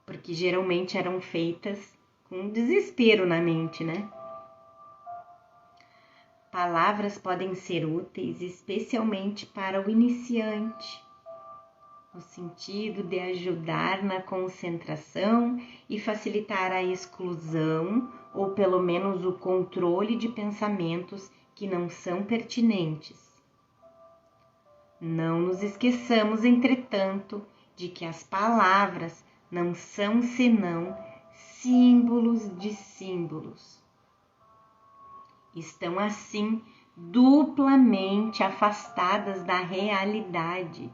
Porque geralmente eram feitas com desespero na mente, né? Palavras podem ser úteis, especialmente para o iniciante, no sentido de ajudar na concentração e facilitar a exclusão ou pelo menos o controle de pensamentos que não são pertinentes. Não nos esqueçamos, entretanto, de que as palavras não são senão símbolos de símbolos. Estão assim duplamente afastadas da realidade.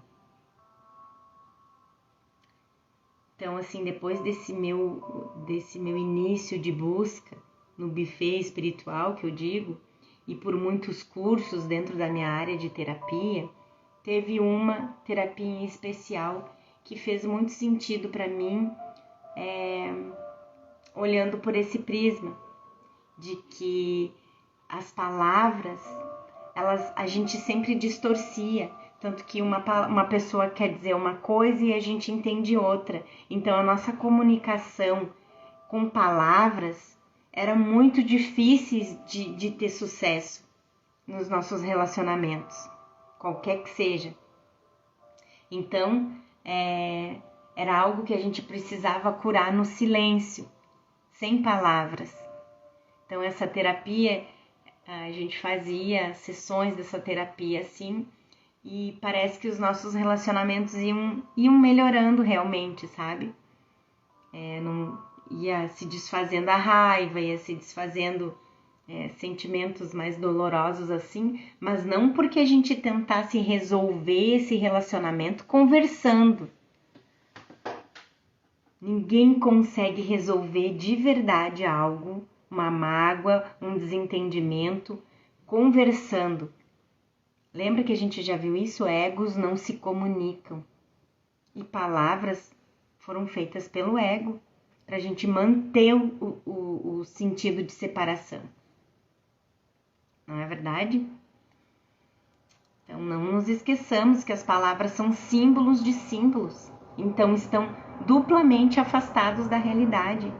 Então, assim, depois desse meu início de busca no buffet espiritual, que eu digo, e por muitos cursos dentro da minha área de terapia, teve uma terapia em especial que fez muito sentido para mim, olhando por esse prisma, de que as palavras, a gente sempre distorcia, tanto que uma pessoa quer dizer uma coisa e a gente entende outra. Então, a nossa comunicação com palavras era muito difícil de ter sucesso nos nossos relacionamentos, qualquer que seja. Então, era algo que a gente precisava curar no silêncio, sem palavras. Então, essa terapia, a gente fazia sessões dessa terapia assim, e parece que os nossos relacionamentos iam melhorando realmente, sabe? Não ia se desfazendo a raiva, ia se desfazendo sentimentos mais dolorosos assim, mas não porque a gente tentasse resolver esse relacionamento conversando. Ninguém consegue resolver de verdade algo, uma mágoa, um desentendimento, conversando. Lembra que a gente já viu isso? Egos não se comunicam. E palavras foram feitas pelo ego para a gente manter o sentido de separação. Não é verdade? Então, não nos esqueçamos que as palavras são símbolos de símbolos. Então, estão duplamente afastados da realidade.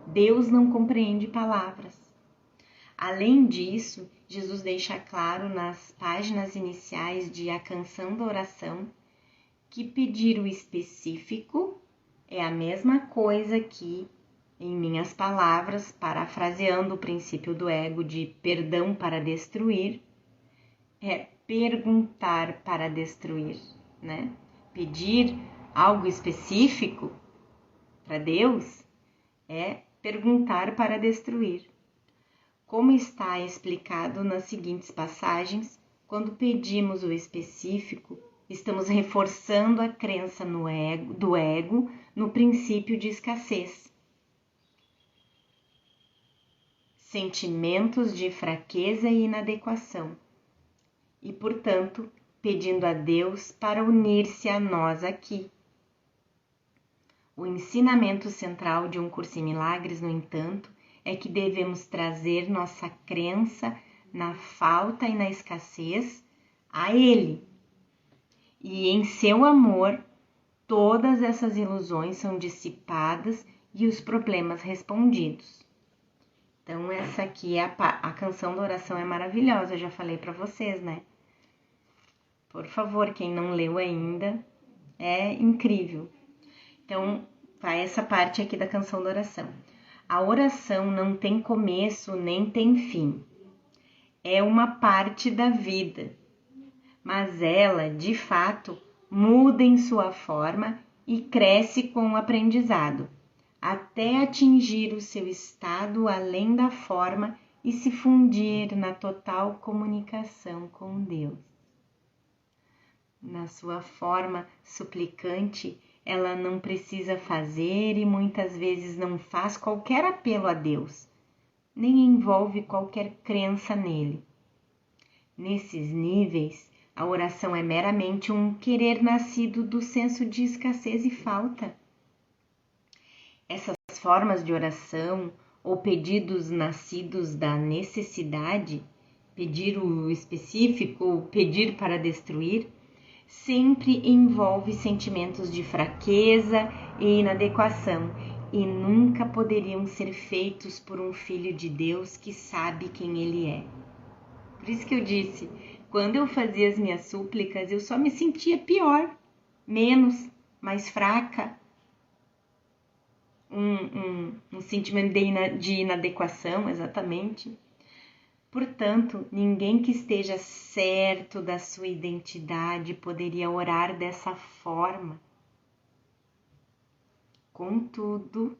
Deus não compreende palavras. Além disso, Jesus deixa claro nas páginas iniciais de A Canção da Oração que pedir o específico é a mesma coisa que, em minhas palavras, parafraseando o princípio do ego de perdão para destruir, é perguntar para destruir, né? Pedir algo específico para Deus é perguntar para destruir. Como está explicado nas seguintes passagens, quando pedimos o específico, estamos reforçando a crença do ego no princípio de escassez. Sentimentos de fraqueza e inadequação. E, portanto, pedindo a Deus para unir-se a nós aqui. O ensinamento central de Um Curso em Milagres, no entanto, é que devemos trazer nossa crença na falta e na escassez a Ele. E em seu amor, todas essas ilusões são dissipadas e os problemas respondidos. Então, essa aqui é a canção da oração, é maravilhosa, eu já falei para vocês, né? Por favor, quem não leu ainda, é incrível. Então, vai essa parte aqui da canção da oração. A oração não tem começo nem tem fim. É uma parte da vida, mas ela, de fato, muda em sua forma e cresce com o aprendizado, até atingir o seu estado além da forma e se fundir na total comunicação com Deus. Na sua forma suplicante, ela não precisa fazer e muitas vezes não faz qualquer apelo a Deus, nem envolve qualquer crença nele. Nesses níveis, a oração é meramente um querer nascido do senso de escassez e falta. Essas formas de oração ou pedidos nascidos da necessidade, pedir o específico ou pedir para destruir, sempre envolve sentimentos de fraqueza e inadequação e nunca poderiam ser feitos por um filho de Deus que sabe quem ele é. Por isso que eu disse, quando eu fazia as minhas súplicas, eu só me sentia pior, menos, mais fraca, um sentimento de inadequação, exatamente, Portanto, ninguém que esteja certo da sua identidade poderia orar dessa forma. Contudo,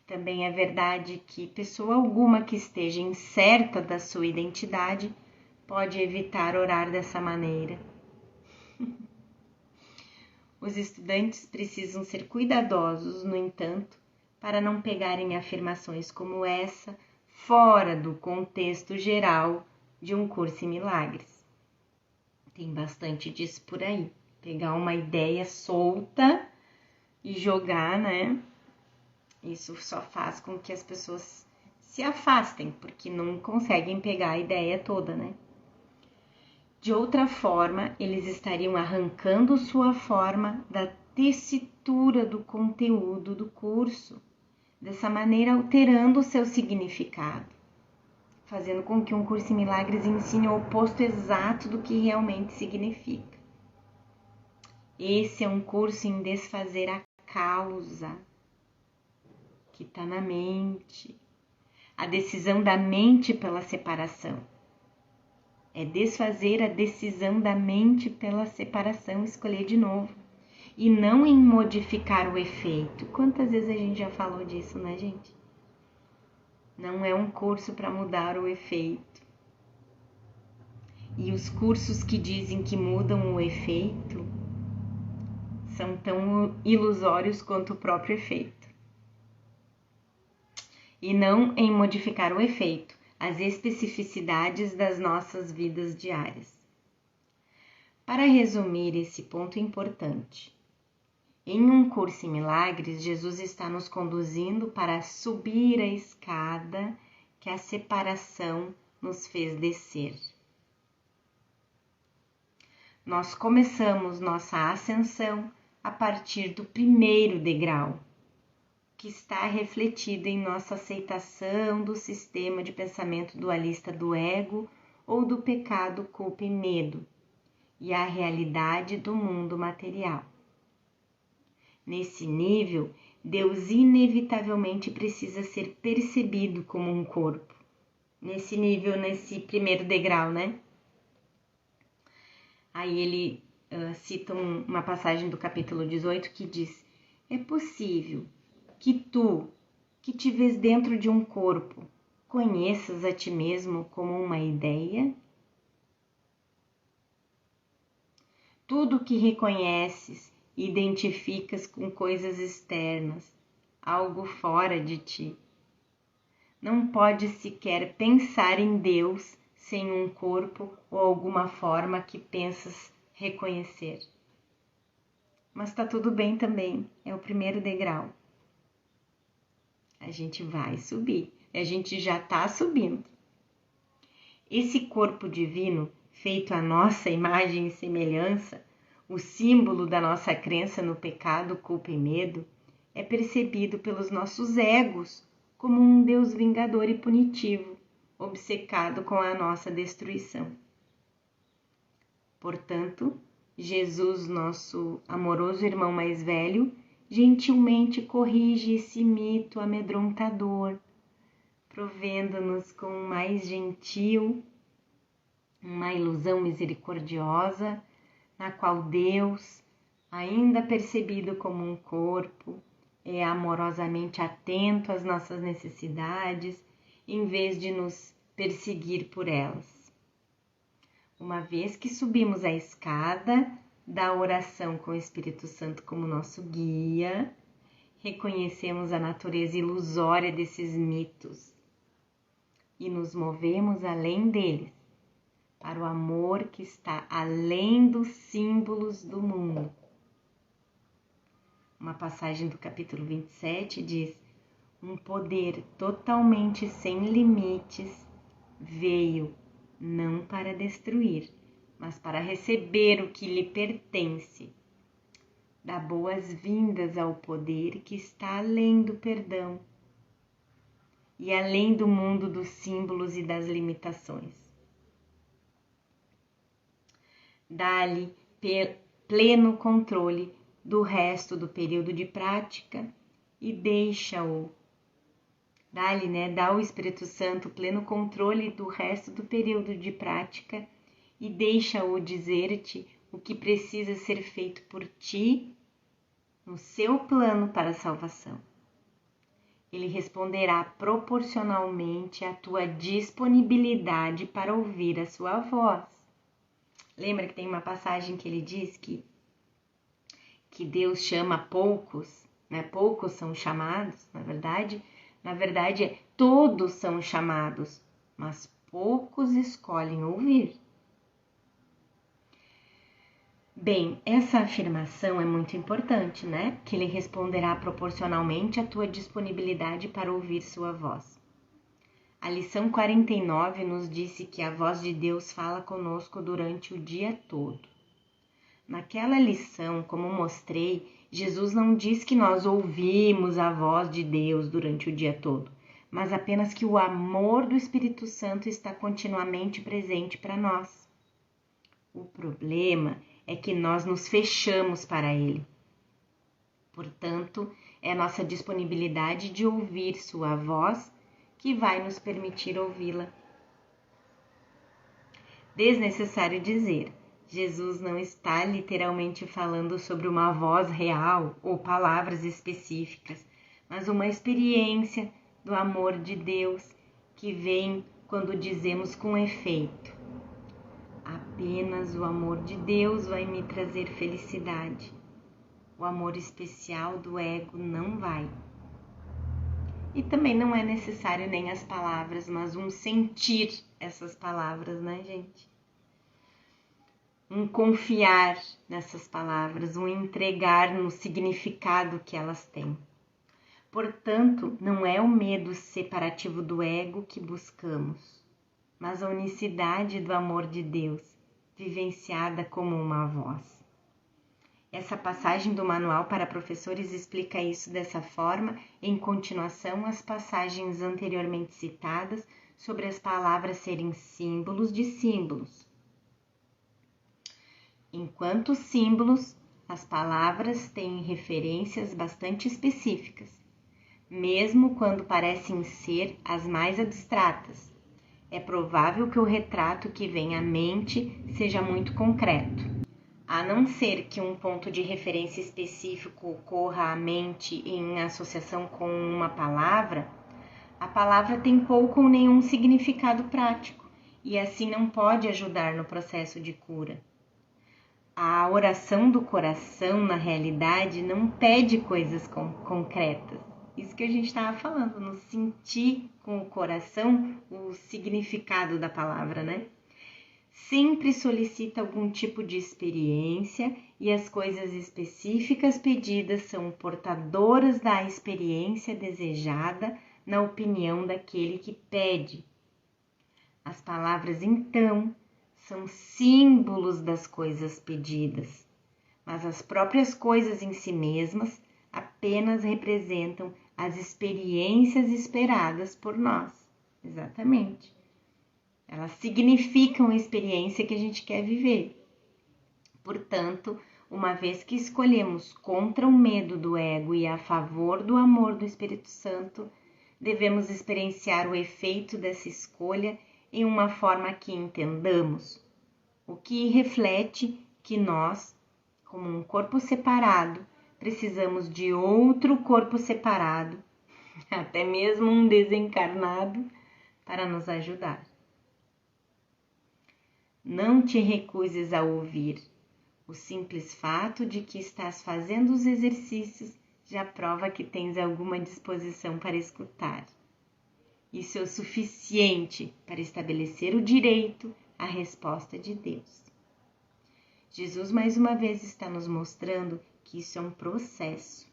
também é verdade que pessoa alguma que esteja incerta da sua identidade pode evitar orar dessa maneira. Os estudantes precisam ser cuidadosos, no entanto, para não pegarem afirmações como essa fora do contexto geral de um curso em milagres. Tem bastante disso por aí. Pegar uma ideia solta e jogar, né? Isso só faz com que as pessoas se afastem, porque não conseguem pegar a ideia toda, né? De outra forma, eles estariam arrancando sua forma da tessitura do conteúdo do curso, dessa maneira alterando o seu significado, fazendo com que um curso em milagres ensine o oposto exato do que realmente significa. Esse é um curso em desfazer a causa que está na mente, a decisão da mente pela separação. É desfazer a decisão da mente pela separação, escolher de novo. E não em modificar o efeito. Quantas vezes a gente já falou disso, né, gente? Não é um curso para mudar o efeito. E os cursos que dizem que mudam o efeito são tão ilusórios quanto o próprio efeito. E não em modificar o efeito, as especificidades das nossas vidas diárias. Para resumir esse ponto importante, em um curso em milagres, Jesus está nos conduzindo para subir a escada que a separação nos fez descer. Nós começamos nossa ascensão a partir do primeiro degrau, que está refletido em nossa aceitação do sistema de pensamento dualista do ego ou do pecado, culpa e medo, e a realidade do mundo material. Nesse nível, Deus inevitavelmente precisa ser percebido como um corpo. Nesse nível, nesse primeiro degrau, né? Aí ele cita uma passagem do capítulo 18 que diz: é possível que tu, que te vês dentro de um corpo, conheças a ti mesmo como uma ideia? Tudo que reconheces e identificas com coisas externas, algo fora de ti. Não pode sequer pensar em Deus sem um corpo ou alguma forma que pensas reconhecer. Mas está tudo bem também, é o primeiro degrau. A gente vai subir, a gente já está subindo. Esse corpo divino, feito à nossa imagem e semelhança, o símbolo da nossa crença no pecado, culpa e medo, é percebido pelos nossos egos como um Deus vingador e punitivo, obcecado com a nossa destruição. Portanto, Jesus, nosso amoroso irmão mais velho, gentilmente corrige esse mito amedrontador, provendo-nos com um mais gentil, uma ilusão misericordiosa, na qual Deus, ainda percebido como um corpo, é amorosamente atento às nossas necessidades, em vez de nos perseguir por elas. Uma vez que subimos a escada da oração com o Espírito Santo como nosso guia, reconhecemos a natureza ilusória desses mitos e nos movemos além deles, para o amor que está além dos símbolos do mundo. Uma passagem do capítulo 27 diz: um poder totalmente sem limites veio não para destruir, mas para receber o que lhe pertence. Dá boas-vindas ao poder que está além do perdão e além do mundo dos símbolos e das limitações. Dá-lhe pleno controle do resto do período de prática e deixa-o Dá-lhe, né? Dá ao Espírito Santo pleno controle do resto do período de prática e deixa-o dizer-te o que precisa ser feito por ti no seu plano para a salvação. Ele responderá proporcionalmente à tua disponibilidade para ouvir a sua voz. Lembra que tem uma passagem que ele diz que Deus chama poucos, né? Poucos são chamados, na verdade, todos são chamados, mas poucos escolhem ouvir. Bem, essa afirmação é muito importante, né? Que ele responderá proporcionalmente à tua disponibilidade para ouvir sua voz. A lição 49 nos disse que a voz de Deus fala conosco durante o dia todo. Naquela lição, como mostrei, Jesus não diz que nós ouvimos a voz de Deus durante o dia todo, mas apenas que o amor do Espírito Santo está continuamente presente para nós. O problema é que nós nos fechamos para Ele. Portanto, é nossa disponibilidade de ouvir sua voz que vai nos permitir ouvi-la. Desnecessário dizer, Jesus não está literalmente falando sobre uma voz real ou palavras específicas, mas uma experiência do amor de Deus que vem quando dizemos com efeito: apenas o amor de Deus vai me trazer felicidade. O amor especial do ego não vai. E também não é necessário nem as palavras, mas um sentir essas palavras, né, gente? Um confiar nessas palavras, um entregar no significado que elas têm. Portanto, não é o medo separativo do ego que buscamos, mas a unicidade do amor de Deus, vivenciada como uma voz. Essa passagem do Manual para Professores explica isso dessa forma, em continuação às passagens anteriormente citadas sobre as palavras serem símbolos de símbolos. Enquanto símbolos, as palavras têm referências bastante específicas, mesmo quando parecem ser as mais abstratas. É provável que o retrato que vem à mente seja muito concreto. A não ser que um ponto de referência específico ocorra à mente em associação com uma palavra, a palavra tem pouco ou nenhum significado prático e assim não pode ajudar no processo de cura. A oração do coração, na realidade, não pede coisas concretas. Isso que a gente estava falando, no sentir com o coração o significado da palavra, né? Sempre solicita algum tipo de experiência e as coisas específicas pedidas são portadoras da experiência desejada na opinião daquele que pede. As palavras, então, são símbolos das coisas pedidas, mas as próprias coisas em si mesmas apenas representam as experiências esperadas por nós. Exatamente. Elas significam a experiência que a gente quer viver. Portanto, uma vez que escolhemos contra o medo do ego e a favor do amor do Espírito Santo, devemos experienciar o efeito dessa escolha em uma forma que entendamos, o que reflete que nós, como um corpo separado, precisamos de outro corpo separado, até mesmo um desencarnado, para nos ajudar. Não te recuses a ouvir. O simples fato de que estás fazendo os exercícios já prova que tens alguma disposição para escutar. Isso é o suficiente para estabelecer o direito à resposta de Deus. Jesus mais uma vez está nos mostrando que isso é um processo.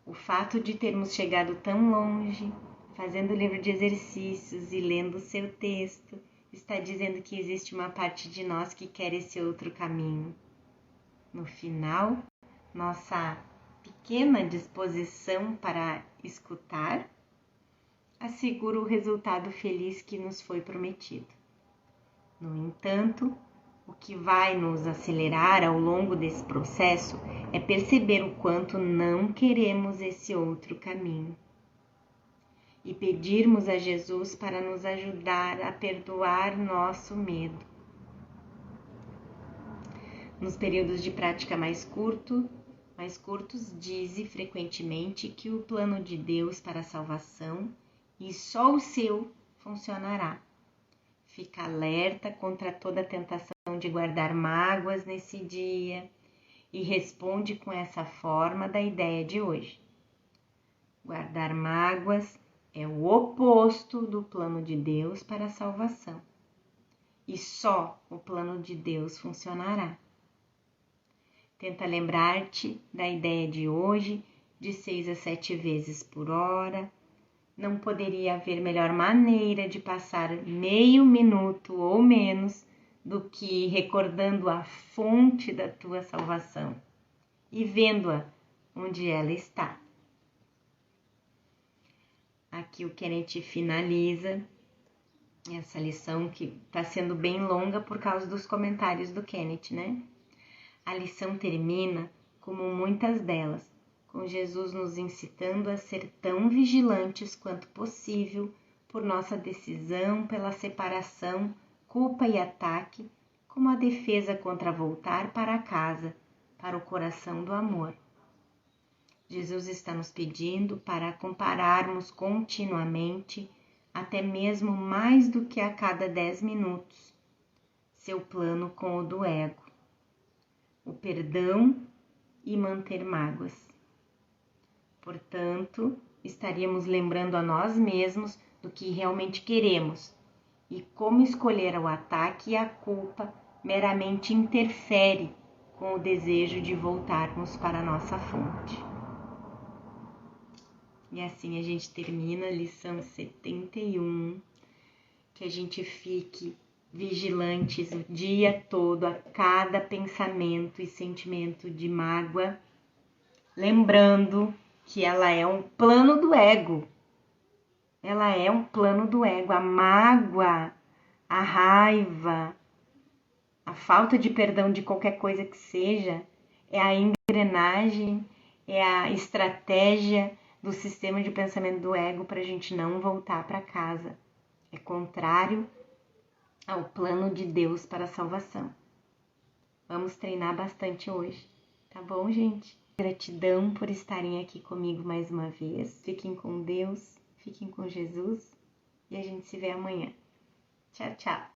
O fato de termos chegado tão longe, fazendo o livro de exercícios e lendo o seu texto, está dizendo que existe uma parte de nós que quer esse outro caminho. No final, nossa pequena disposição para escutar assegura o resultado feliz que nos foi prometido. No entanto, o que vai nos acelerar ao longo desse processo é perceber o quanto não queremos esse outro caminho. e pedirmos a Jesus para nos ajudar a perdoar nosso medo. Nos períodos de prática mais curtos, dize frequentemente que o plano de Deus para a salvação e só o seu funcionará. Fica alerta contra toda a tentação de guardar mágoas nesse dia e responde com essa forma da ideia de hoje. Guardar mágoas é o oposto do plano de Deus para a salvação e só o plano de Deus funcionará. Tenta lembrar-te da ideia de hoje, de 6 a 7 vezes por hora. Não poderia haver melhor maneira de passar meio minuto ou menos do que recordando a fonte da tua salvação e vendo-a onde ela está. Aqui o Kenneth finaliza essa lição que está sendo bem longa por causa dos comentários do Kenneth, né? A lição termina, como muitas delas, com Jesus nos incitando a ser tão vigilantes quanto possível por nossa decisão pela separação, culpa e ataque, como a defesa contra voltar para casa, para o coração do amor. Jesus está nos pedindo para compararmos continuamente, até mesmo mais do que a cada 10 minutos, seu plano com o do ego, o perdão e manter mágoas. Portanto, estaríamos lembrando a nós mesmos do que realmente queremos e como escolher o ataque e a culpa meramente interfere com o desejo de voltarmos para a nossa fonte. E assim a gente termina a lição 71, que a gente fique vigilantes o dia todo a cada pensamento e sentimento de mágoa, lembrando que ela é um plano do ego. Ela é um plano do ego. A mágoa, a raiva, a falta de perdão de qualquer coisa que seja, é a engrenagem, é a estratégia do sistema de pensamento do ego para a gente não voltar para casa. É contrário ao plano de Deus para a salvação. Vamos treinar bastante hoje, tá bom, gente? Gratidão por estarem aqui comigo mais uma vez. Fiquem com Deus, fiquem com Jesus e a gente se vê amanhã. Tchau, tchau!